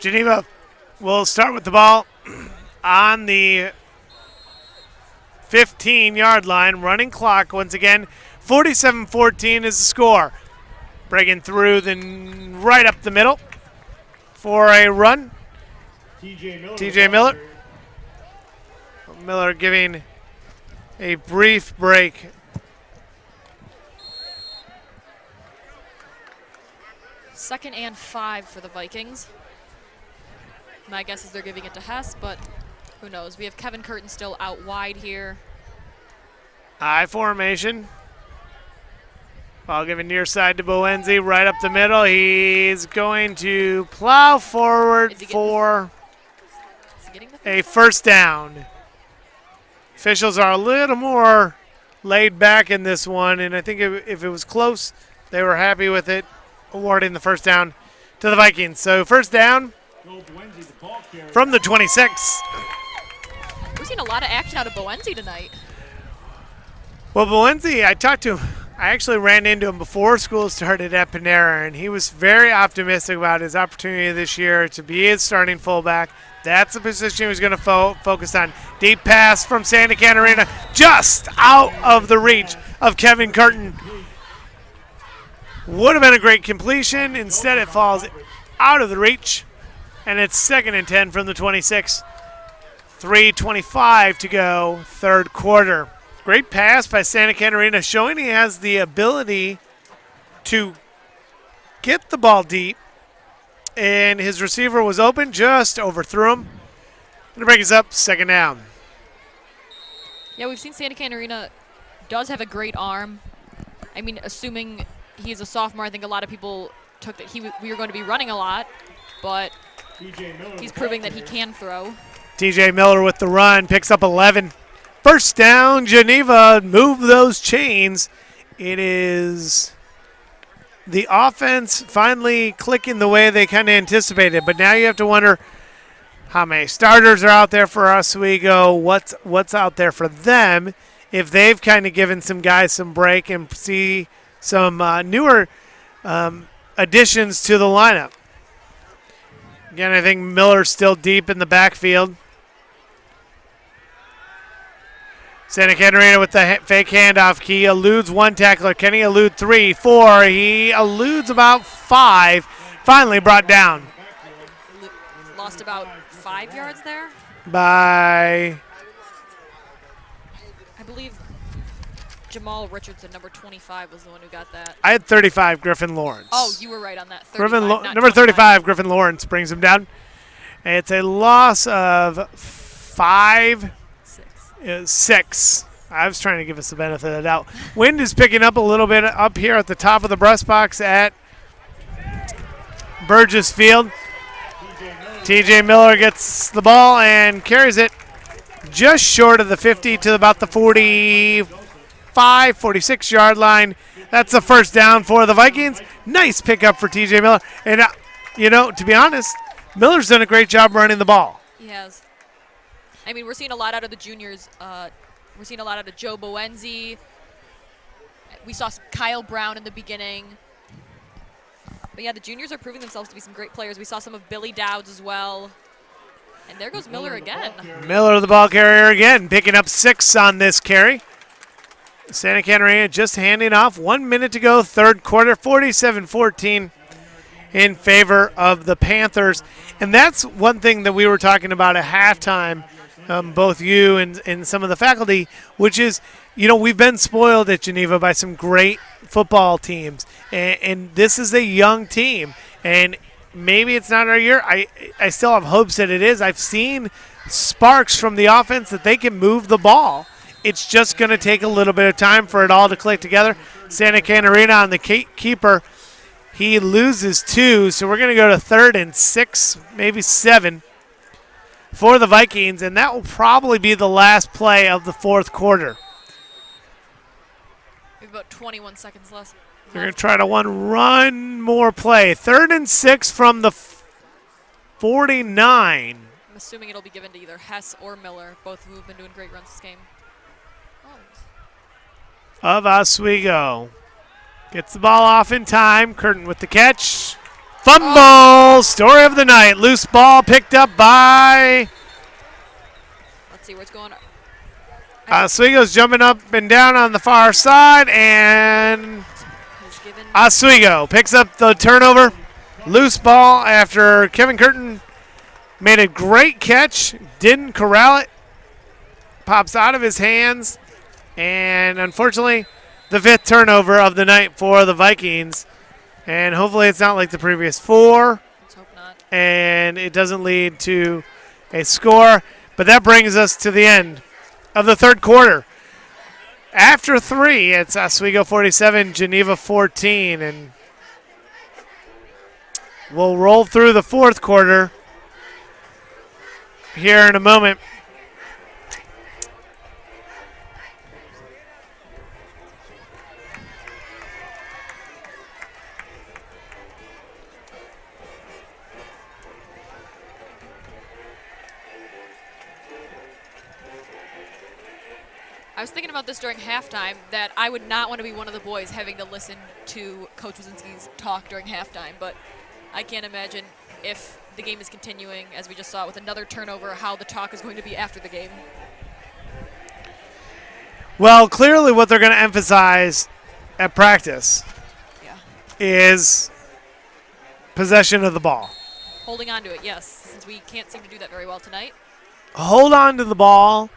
Geneva will start with the ball on the 15-yard line. Running clock once again. 47-14 is the score. Breaking through right up the middle for a run. TJ Miller. Miller giving a brief break. Second and 5 for the Vikings. My guess is they're giving it to Hess, but who knows? We have Kevin Curtin still out wide here. I formation. Ball given near side to Boenzi, right up the middle. He's going to plow forward for a first down. Officials are a little more laid back in this one, and I think if it was close, they were happy with it, awarding the first down to the Vikings. So first down from the 26. We're seeing a lot of action out of Boenzi tonight. Well, Boenzi, I actually ran into him before school started at Panera, and he was very optimistic about his opportunity this year to be his starting fullback. That's the position he was going to focus on. Deep pass from Santa Catarina, just out of the reach of Kevin Curtin. Would have been a great completion. Instead, it falls out of the reach, and it's 2nd and 10 from the 26. 3:25 to go, third quarter. Great pass by Santa Catarina, showing he has the ability to get the ball deep. And his receiver was open, just overthrew him. Going to break us up, 2nd down. Yeah, we've seen Santa Catarina does have a great arm. I mean, assuming he's a sophomore, I think a lot of people took that we were going to be running a lot, but he's proving that he can throw. TJ Miller with the run, picks up 11. First down, Geneva, move those chains. It is the offense finally clicking the way they kind of anticipated, but now you have to wonder how many starters are out there for Oswego, what's out there for them, if they've kind of given some guys some break and see some newer additions to the lineup. Again, I think Miller's still deep in the backfield. Santa Catarina with the fake handoff. He eludes one tackler. Can he elude 3, 4? He eludes about 5. Finally brought down. Lost about 5 yards there. By, I believe Jamal Richardson, number 25, was the one who got that. I had 35, Griffin Lawrence. Oh, you were right on that. 35, number 35, Griffin Lawrence brings him down. It's a loss of 6. I was trying to give us the benefit of the doubt. Wind is picking up a little bit up here at the top of the breast box at Burgess Field. TJ Miller gets the ball and carries it just short of the 50 to about the 45, 46-yard line. That's the first down for the Vikings. Nice pickup for TJ Miller. And, to be honest, Miller's done a great job running the ball. He has. I mean, we're seeing a lot out of the juniors. We're seeing a lot out of Joe Boenzi. We saw Kyle Brown in the beginning. But, yeah, the juniors are proving themselves to be some great players. We saw some of Billy Dowds as well. And there goes Miller again. Miller, the ball carrier again, picking up 6 on this carry. Santa Catarina just handing off. 1 minute to go, third quarter, 47-14 in favor of the Panthers. And that's one thing that we were talking about at halftime, both you and some of the faculty, which is, we've been spoiled at Geneva by some great football teams. And this is a young team. And maybe it's not our year. I still have hopes that it is. I've seen sparks from the offense that they can move the ball. It's just going to take a little bit of time for it all to click together. Santa Catarina on the keeper. He loses 2, so we're going to go to 3rd and 6, maybe 7 for the Vikings, and that will probably be the last play of the fourth quarter. We have about 21 seconds left. They're going to try to one more play. 3rd and 6 from the 49. I'm assuming it'll be given to either Hess or Miller, both who have been doing great runs this game. Of Oswego. Gets the ball off in time. Curtin with the catch. Fumble, story of the night. Loose ball picked up by Let's see where it's going. Oswego's jumping up and down on the far side, and He's given. Oswego picks up the turnover. Loose ball after Kevin Curtin made a great catch, didn't corral it, pops out of his hands, and unfortunately, the 5th turnover of the night for the Vikings. And hopefully it's not like the previous 4, Let's hope not. and it doesn't lead to a score. But that brings us to the end of the 3rd quarter. After 3, it's Oswego 47, Geneva 14, and we'll roll through the 4th quarter here in a moment. I was thinking about this during halftime, that I would not want to be one of the boys having to listen to Coach Wazinski's talk during halftime, but I can't imagine if the game is continuing, as we just saw with another turnover, how the talk is going to be after the game. Well, clearly what they're going to emphasize at practice Yeah. is possession of the ball. Holding on to it, yes, since we can't seem to do that very well tonight. Hold on to the ball,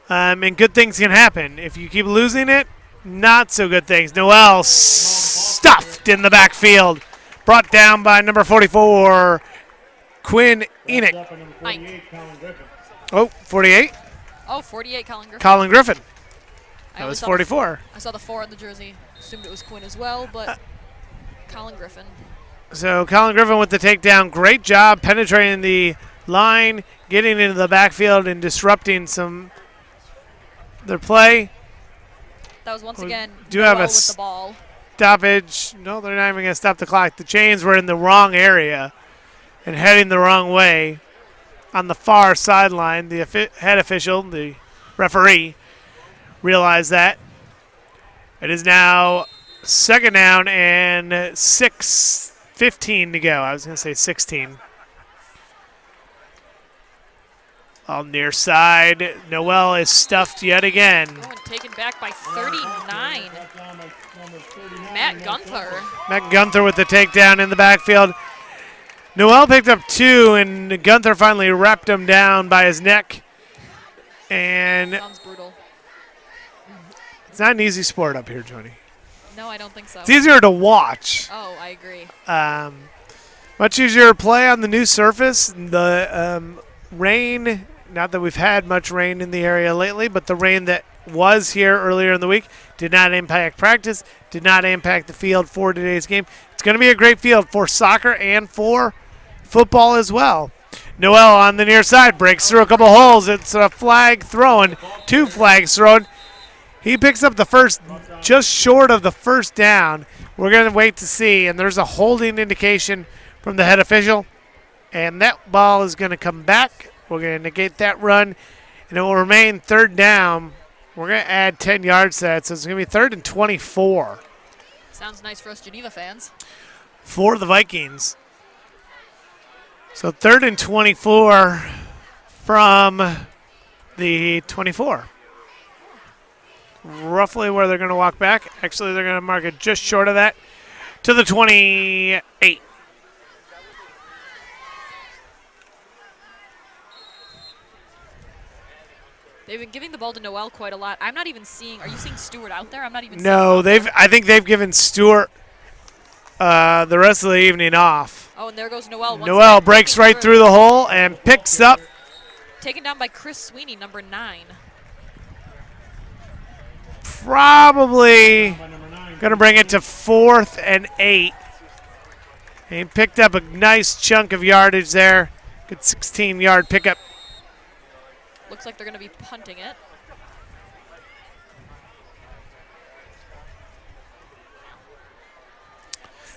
and good things can happen. If you keep losing it, not so good things. Noel stuffed in the backfield, brought down by number 44, Quinn Enoch. Up at number 48, Colin Griffin. Oh, 48, Oh, 48, Colin Griffin. Colin Griffin. I That only was saw 44. I saw the 4 on the jersey, assumed it was Quinn as well, but Colin Griffin. So Colin Griffin with the takedown. Great job penetrating the line, getting into the backfield, and disrupting their play. That was once We again do have Noel a with the ball. Stoppage. No, they're not even going to stop the clock. The chains were in the wrong area and heading the wrong way on the far sideline. The head official, the referee, realized that. It is now 2nd down and 6:15 to go. I was going to say 16. On near side, Noel is stuffed yet again. Oh, and taken back by 39. Brought down by number 39, Matt Gunther. Matt Gunther with the takedown in the backfield. Noel picked up 2, and Gunther finally wrapped him down by his neck. And Sounds brutal. it's not an easy sport up here, Joni. No, I don't think so. It's easier to watch. Oh, I agree. Much easier to play on the new surface. The rain, not that we've had much rain in the area lately, but the rain that was here earlier in the week did not impact practice, did not impact the field for today's game. It's going to be a great field for soccer and for football as well. Noel on the near side breaks through a couple holes. It's a flag thrown, 2 flags thrown. He picks up the first, just short of the first down. We're going to wait to see, and there's a holding indication from the head official, and that ball is going to come back. We're going to negate that run, and it will remain 3rd down. We're going to add 10 yards to that, so it's going to be 3rd and 24 Sounds nice for us Geneva fans. for the Vikings. So 3rd and 24 from the 24. Roughly where they're going to walk back. Actually, they're going to mark it just short of that to the 28. They've been giving the ball to Noel quite a lot. I'm not even seeing. Are you seeing Stewart out there? I'm not even. No, seeing him out I think they've given Stewart the rest of the evening off. there. Oh, and there goes Noel. Once Noel again, breaks breaking right through the hole and picks up Taken down by Chris Sweeney, number 9. probably by number 9. going to bring it to 4th and 8. He picked up a nice chunk of yardage there. Good 16-yard pickup. Looks like they're going to be punting it.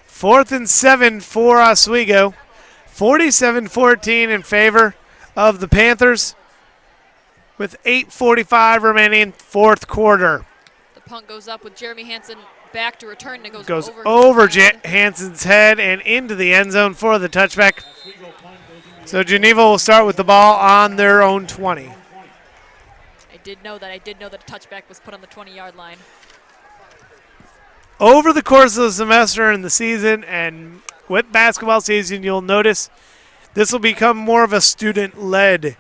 Fourth and 7 for Oswego. 47-14 in favor of the Panthers with 8:45 remaining, 4th quarter. The punt goes up with Jeremy Hansen back to return, and it Goes over over his head. Hansen's head and into the end zone for the touchback. So Geneva will start with the ball on their own 20. I did know that a touchback was put on the 20-yard line. Over the course of the semester and the season, and with basketball season, you'll notice this will become more of a student-led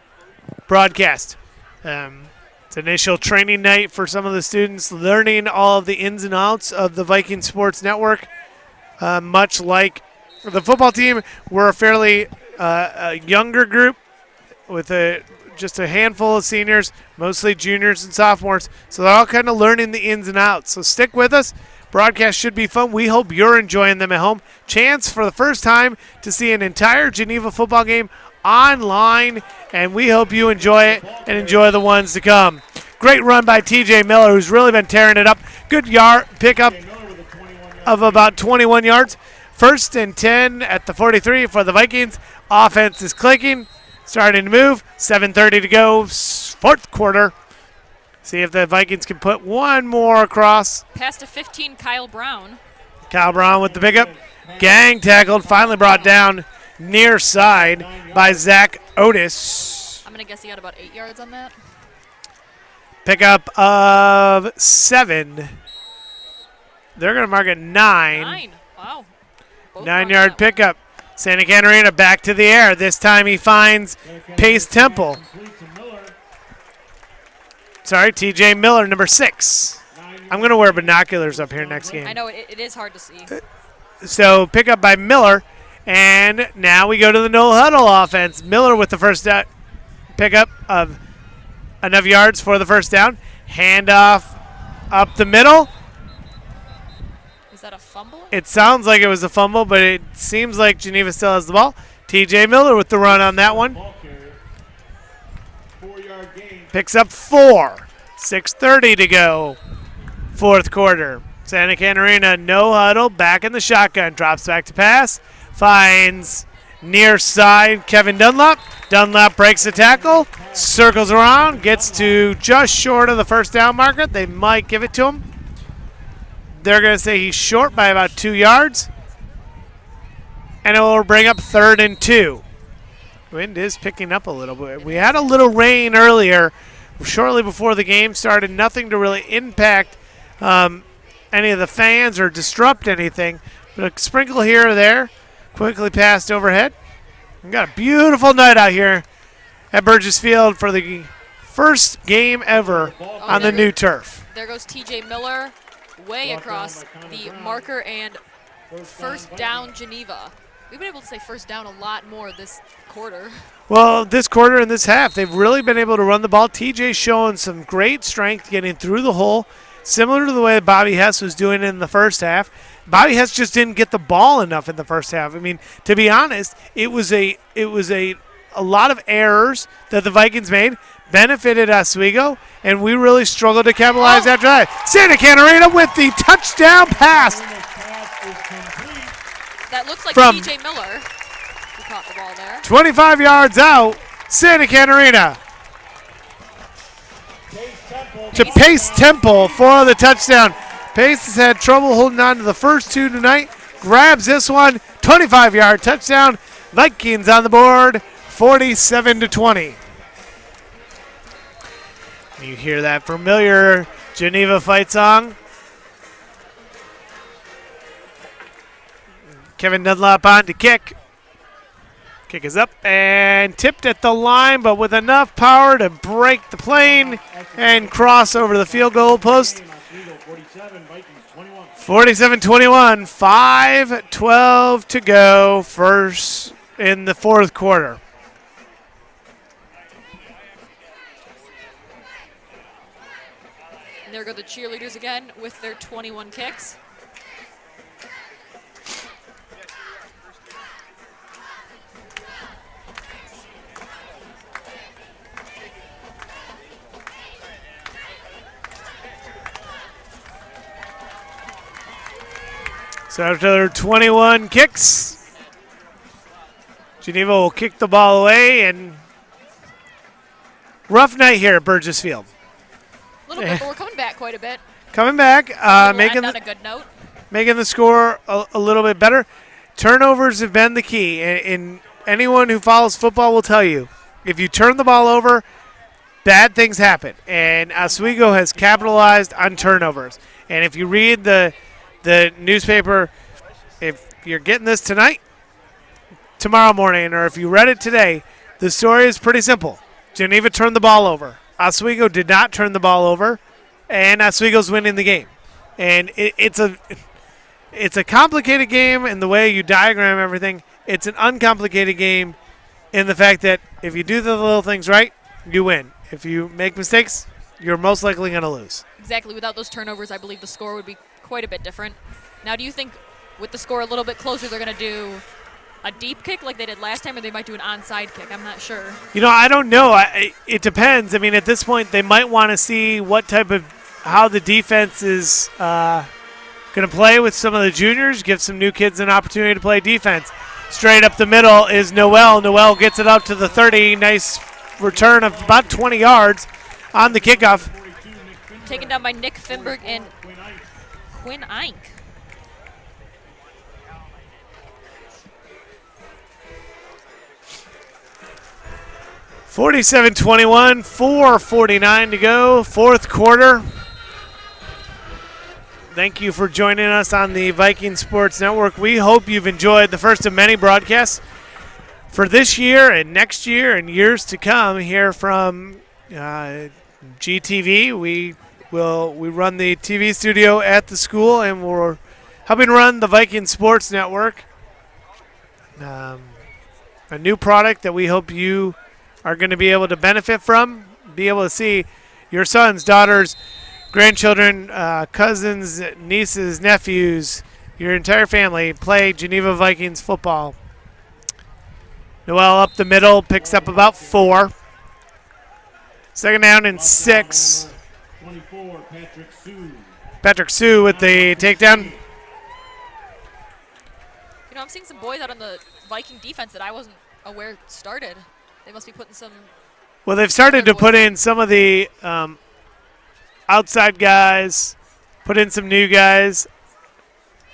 broadcast. It's initial training night for some of the students, learning all of the ins and outs of the Viking Sports Network. Much like the football team, we're a fairly a younger group with just a handful of seniors, mostly juniors and sophomores. So they're all kind of learning the ins and outs. So stick with us. Broadcast should be fun. We hope you're enjoying them at home. Chance for the first time to see an entire Geneva football game online, and we hope you enjoy it and enjoy the ones to come. Great run by TJ Miller, who's really been tearing it up. Good yard pickup of about 21 yards. 1st and 10 at the 43 for the Vikings. Offense is clicking, starting to move. 7:30 to go, 4th quarter. See if the Vikings can put one more across. Pass to 15, Kyle Brown. Kyle Brown with the pickup. Gang tackled, finally brought down near side by Zach Otis. I'm going to guess he got about 8 yards on that. Pickup of 7. They're going to mark it 9. 9. Wow. Both 9-yard up. pickup. Santa Catarina back to the air. This time he finds Pace Temple. Sorry, TJ Miller, number 6. I'm going to wear binoculars up here next game. I know, it is hard to see. So pick up by Miller, and now we go to the no huddle offense. Miller with the first pickup of enough yards for the first down. Handoff up the middle. Is that a fumble? It sounds like it was a fumble, but it seems like Geneva still has the ball. TJ Miller with the run on that one. Picks up 4. 6:30 to go. 4th quarter. Santa Catarina, no huddle, back in the shotgun. Drops back to pass. Finds near side Kevin Dunlap. Dunlap breaks the tackle. Circles around. Gets to just short of the first down marker. They might give it to him. They're going to say he's short by about 2 yards. And it will bring up 3rd and 2. Wind is picking up a little bit. We had a little rain earlier, shortly before the game started. Nothing to really impact any of the fans or disrupt anything. But a sprinkle here or there. Quickly passed overhead. We got a beautiful night out here at Burgess Field for the first game ever on the new turf. There goes TJ Miller way across the marker, and first down Geneva. We've been able to say first down a lot more this quarter. Well, this quarter and this half, they've really been able to run the ball. TJ's showing some great strength getting through the hole, similar to the way Bobby Hess was doing in the first half. Bobby Hess just didn't get the ball enough in the first half. I mean, to be honest, it was a lot of errors that the Vikings made, benefited Oswego, and we really struggled to capitalize that drive. Santa Catarina with the touchdown pass. That looks like From TJ Miller who caught the ball there. 25 yards out, Santa Catarina to Pace Temple for the touchdown. Pace has had trouble holding on to the first 2 tonight. Grabs this one, 25-yard touchdown. Vikings on the board, 47-20. You hear that familiar Geneva fight song. Kevin Dunlap on to kick. Kick is up and tipped at the line, but with enough power to break the plane and cross over the field goal post. 47-21, 5:12 to go, first in the 4th quarter. And there go the cheerleaders again with their 21 kicks. So after their 21 kicks, Geneva will kick the ball away, and rough night here at Burgess Field. A little bit, but we're coming back quite a bit. Coming back, We'll making end on a good note. making the score a little bit better. Turnovers have been the key, and anyone who follows football will tell you, if you turn the ball over, bad things happen. And Oswego has capitalized on turnovers. And if you read the newspaper, if you're getting this tonight, tomorrow morning, or if you read it today, the story is pretty simple. Geneva turned the ball over. Oswego did not turn the ball over, and Oswego's winning the game. And it's a complicated game in the way you diagram everything. It's an uncomplicated game in the fact that if you do the little things right, you win. If you make mistakes, you're most likely going to lose. Exactly. Without those turnovers, I believe the score would be quite a bit different. Now, do you think with the score a little bit closer, they're going to do a deep kick like they did last time, or they might do an onside kick? I'm not sure. I don't know. It depends. I mean, at this point, they might want to see how the defense is going to play with some of the juniors, give some new kids an opportunity to play defense. Straight up the middle is Noel. Noel gets it out to the 30. Nice return of about 20 yards on the kickoff. Taken down by Nick Finberg and Quinn Eink. (47-21), 4:49 to go, fourth quarter. Thank you for joining us on the Viking Sports Network. We hope you've enjoyed the first of many broadcasts for this year and next year and years to come here from GTV. We run the TV studio at the school, and we're helping run the Viking Sports Network, a new product that we hope you are going to be able to benefit from, be able to see your sons, daughters, grandchildren, cousins, nieces, nephews, your entire family play Geneva Vikings football. Noel up the middle, picks up about 4. Second down and 6. 24, Patrick Sue with the takedown. I'm seeing some boys out on the Viking defense that I wasn't aware started. They must be putting some. Well, they've started to put in some of the outside guys, put in some new guys.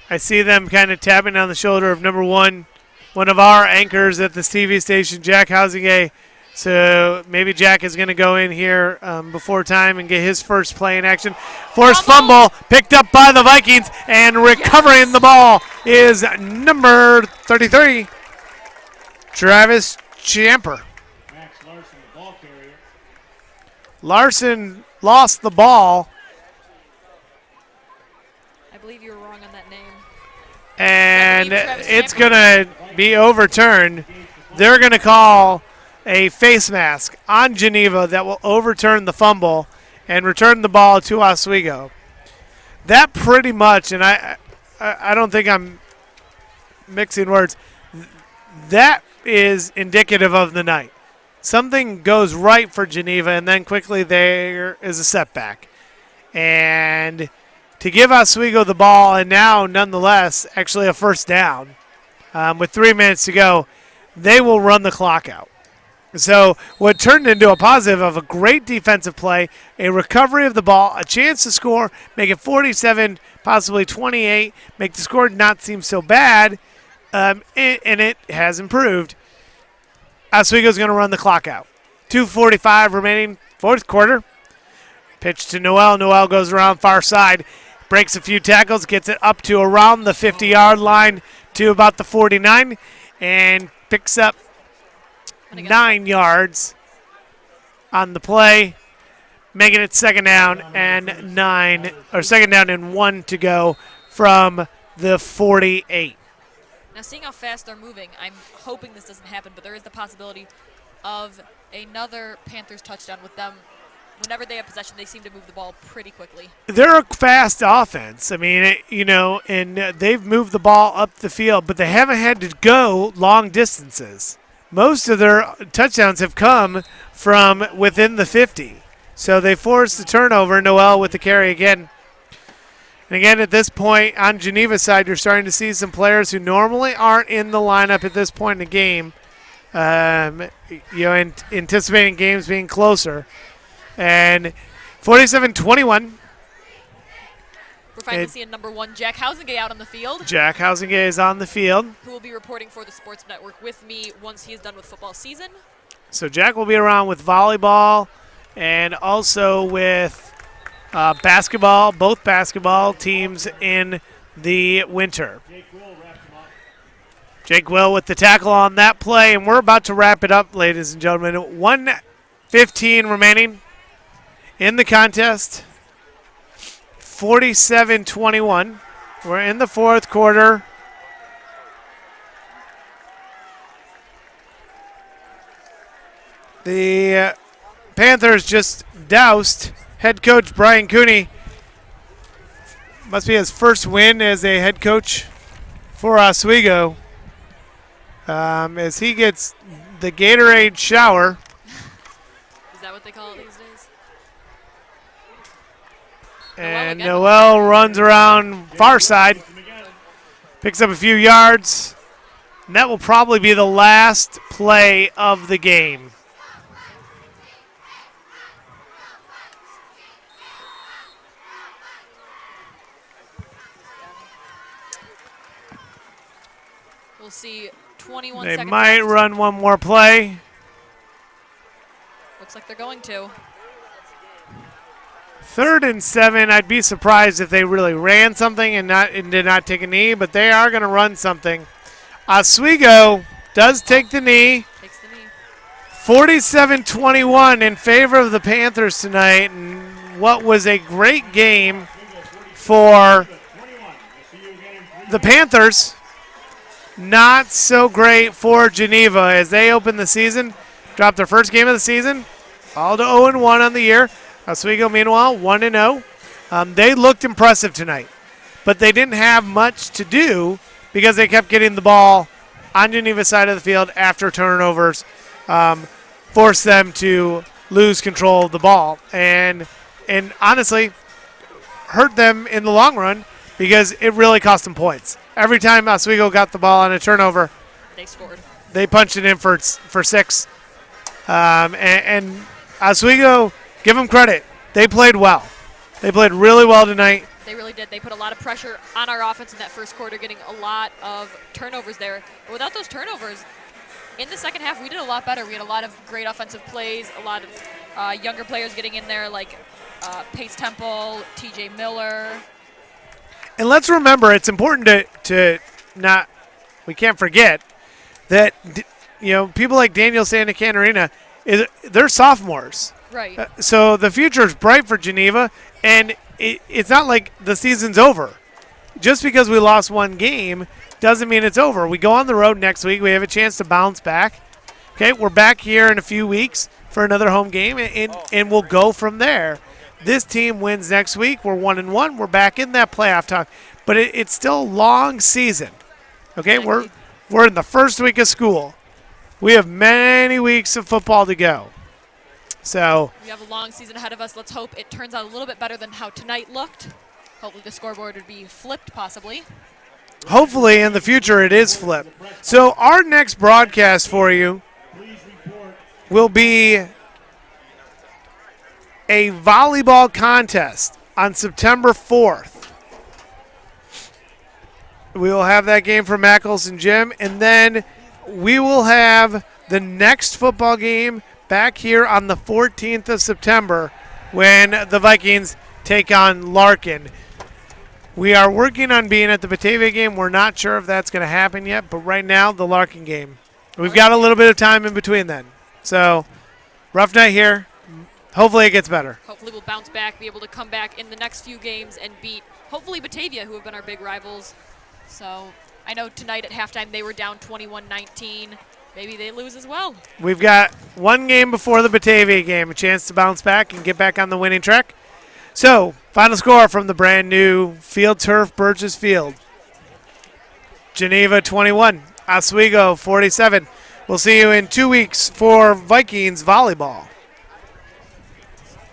I see them kind of tapping on the shoulder of number one of our anchors at this TV station, Jack Housingay. So maybe Jack is going to go in here before time and get his first play in action. Forced fumble picked up by the Vikings, and recovering the ball is number 33, Travis Champer. Max Larson, the ball carrier. Larson lost the ball. I believe you were wrong on that name. And it's going to be overturned. They're going to call a face mask on Geneva that will overturn the fumble and return the ball to Oswego. That pretty much, and I don't think I'm mixing words, that is indicative of the night. Something goes right for Geneva, and then quickly there is a setback. And to give Oswego the ball, and now nonetheless actually a first down with 3 minutes to go, they will run the clock out. So what turned into a positive of a great defensive play, a recovery of the ball, a chance to score, make it 47, possibly 28, make the score not seem so bad, and it has improved. Oswego's going to run the clock out. 2:45 remaining, fourth quarter. Pitch to Noel. Noel goes around far side, breaks a few tackles, gets it up to around the 50-yard line to about the 49, and picks up 9 yards on the play, making it second down and 1 to go from the 48. Now, seeing how fast they're moving, I'm hoping this doesn't happen, but there is the possibility of another Panthers touchdown with them. Whenever they have possession, they seem to move the ball pretty quickly. They're a fast offense. I mean, and they've moved the ball up the field, but they haven't had to go long distances. Most of their touchdowns have come from within the 50. So they forced the turnover. Noel with the carry again. And again, at this point, on Geneva's side, you're starting to see some players who normally aren't in the lineup at this point in the game, anticipating games being closer. And 47-21, We're finally seeing number 1, Jack Housingay, out on the field. Jack Housingay is on the field. Who will be reporting for the Sports Network with me once he is done with football season. So Jack will be around with volleyball and also with basketball, both basketball teams in the winter. Jake Will with the tackle on that play, and we're about to wrap it up, ladies and gentlemen. 1:15 remaining in the contest. 47-21. We're in the fourth quarter. The Panthers just doused head coach Brian Cooney. Must be his first win as a head coach for Oswego. As he gets the Gatorade shower. Is that what they call it these days? And Noel runs around far side, picks up a few yards, and that will probably be the last play of the game. We'll see 21 They seconds might left. run one more play. Looks like they're going to. 3rd and 7. I'd be surprised if they really ran something and did not take a knee, but they are going to run something. Oswego does take the knee. Takes the knee. 47-21 in favor of the Panthers tonight, and what was a great game for the Panthers. Not so great for Geneva as they open the season, dropped their first game of the season, all to 0-1 on the year. Oswego, meanwhile, 1-0. They looked impressive tonight, but they didn't have much to do because they kept getting the ball on Geneva's side of the field after turnovers, forced them to lose control of the ball, and honestly hurt them in the long run because it really cost them points. Every time Oswego got the ball on a turnover, They scored. they punched it in for 6. And Oswego, give them credit. They played well. They played really well tonight. They really did. They put a lot of pressure on our offense in that first quarter, getting a lot of turnovers there. But without those turnovers, in the second half, we did a lot better. We had a lot of great offensive plays, a lot of younger players getting in there, like Pace Temple, TJ Miller. And let's remember, it's important to not, we can't forget that, people like Daniel Santacanarina, they're sophomores. Right. So the future is bright for Geneva, and it's not like the season's over. Just because we lost one game doesn't mean it's over. We go on the road next week. We have a chance to bounce back. Okay, we're back here in a few weeks for another home game, and we'll go from there. This team wins next week. We're 1-1. We're back in that playoff talk, but it's still a long season. Okay, we're in the first week of school. We have many weeks of football to go. So We have a long season ahead of us. Let's hope it turns out a little bit better than how tonight looked. Hopefully the scoreboard would be flipped, possibly. hopefully in the future it is flipped. So our next broadcast for you will be a volleyball contest on September 4th. We will have that game for Mackles and Jim, and then we will have the next football game back here on the 14th of September when the Vikings take on Larkin. We are working on being at the Batavia game. We're not sure if that's going to happen yet, but right now, the Larkin game. We've got a little bit of time in between then. So, rough night here. Hopefully it gets better. Hopefully we'll bounce back, be able to come back in the next few games and beat, hopefully, Batavia, who have been our big rivals. So I know tonight at halftime they were down 21-19. Maybe they lose as well. We've got one game before the Batavia game, a chance to bounce back and get back on the winning track. So, final score from the brand new field turf, Burgess Field. Geneva 21, Oswego 47. We'll see you in 2 weeks for Vikings volleyball.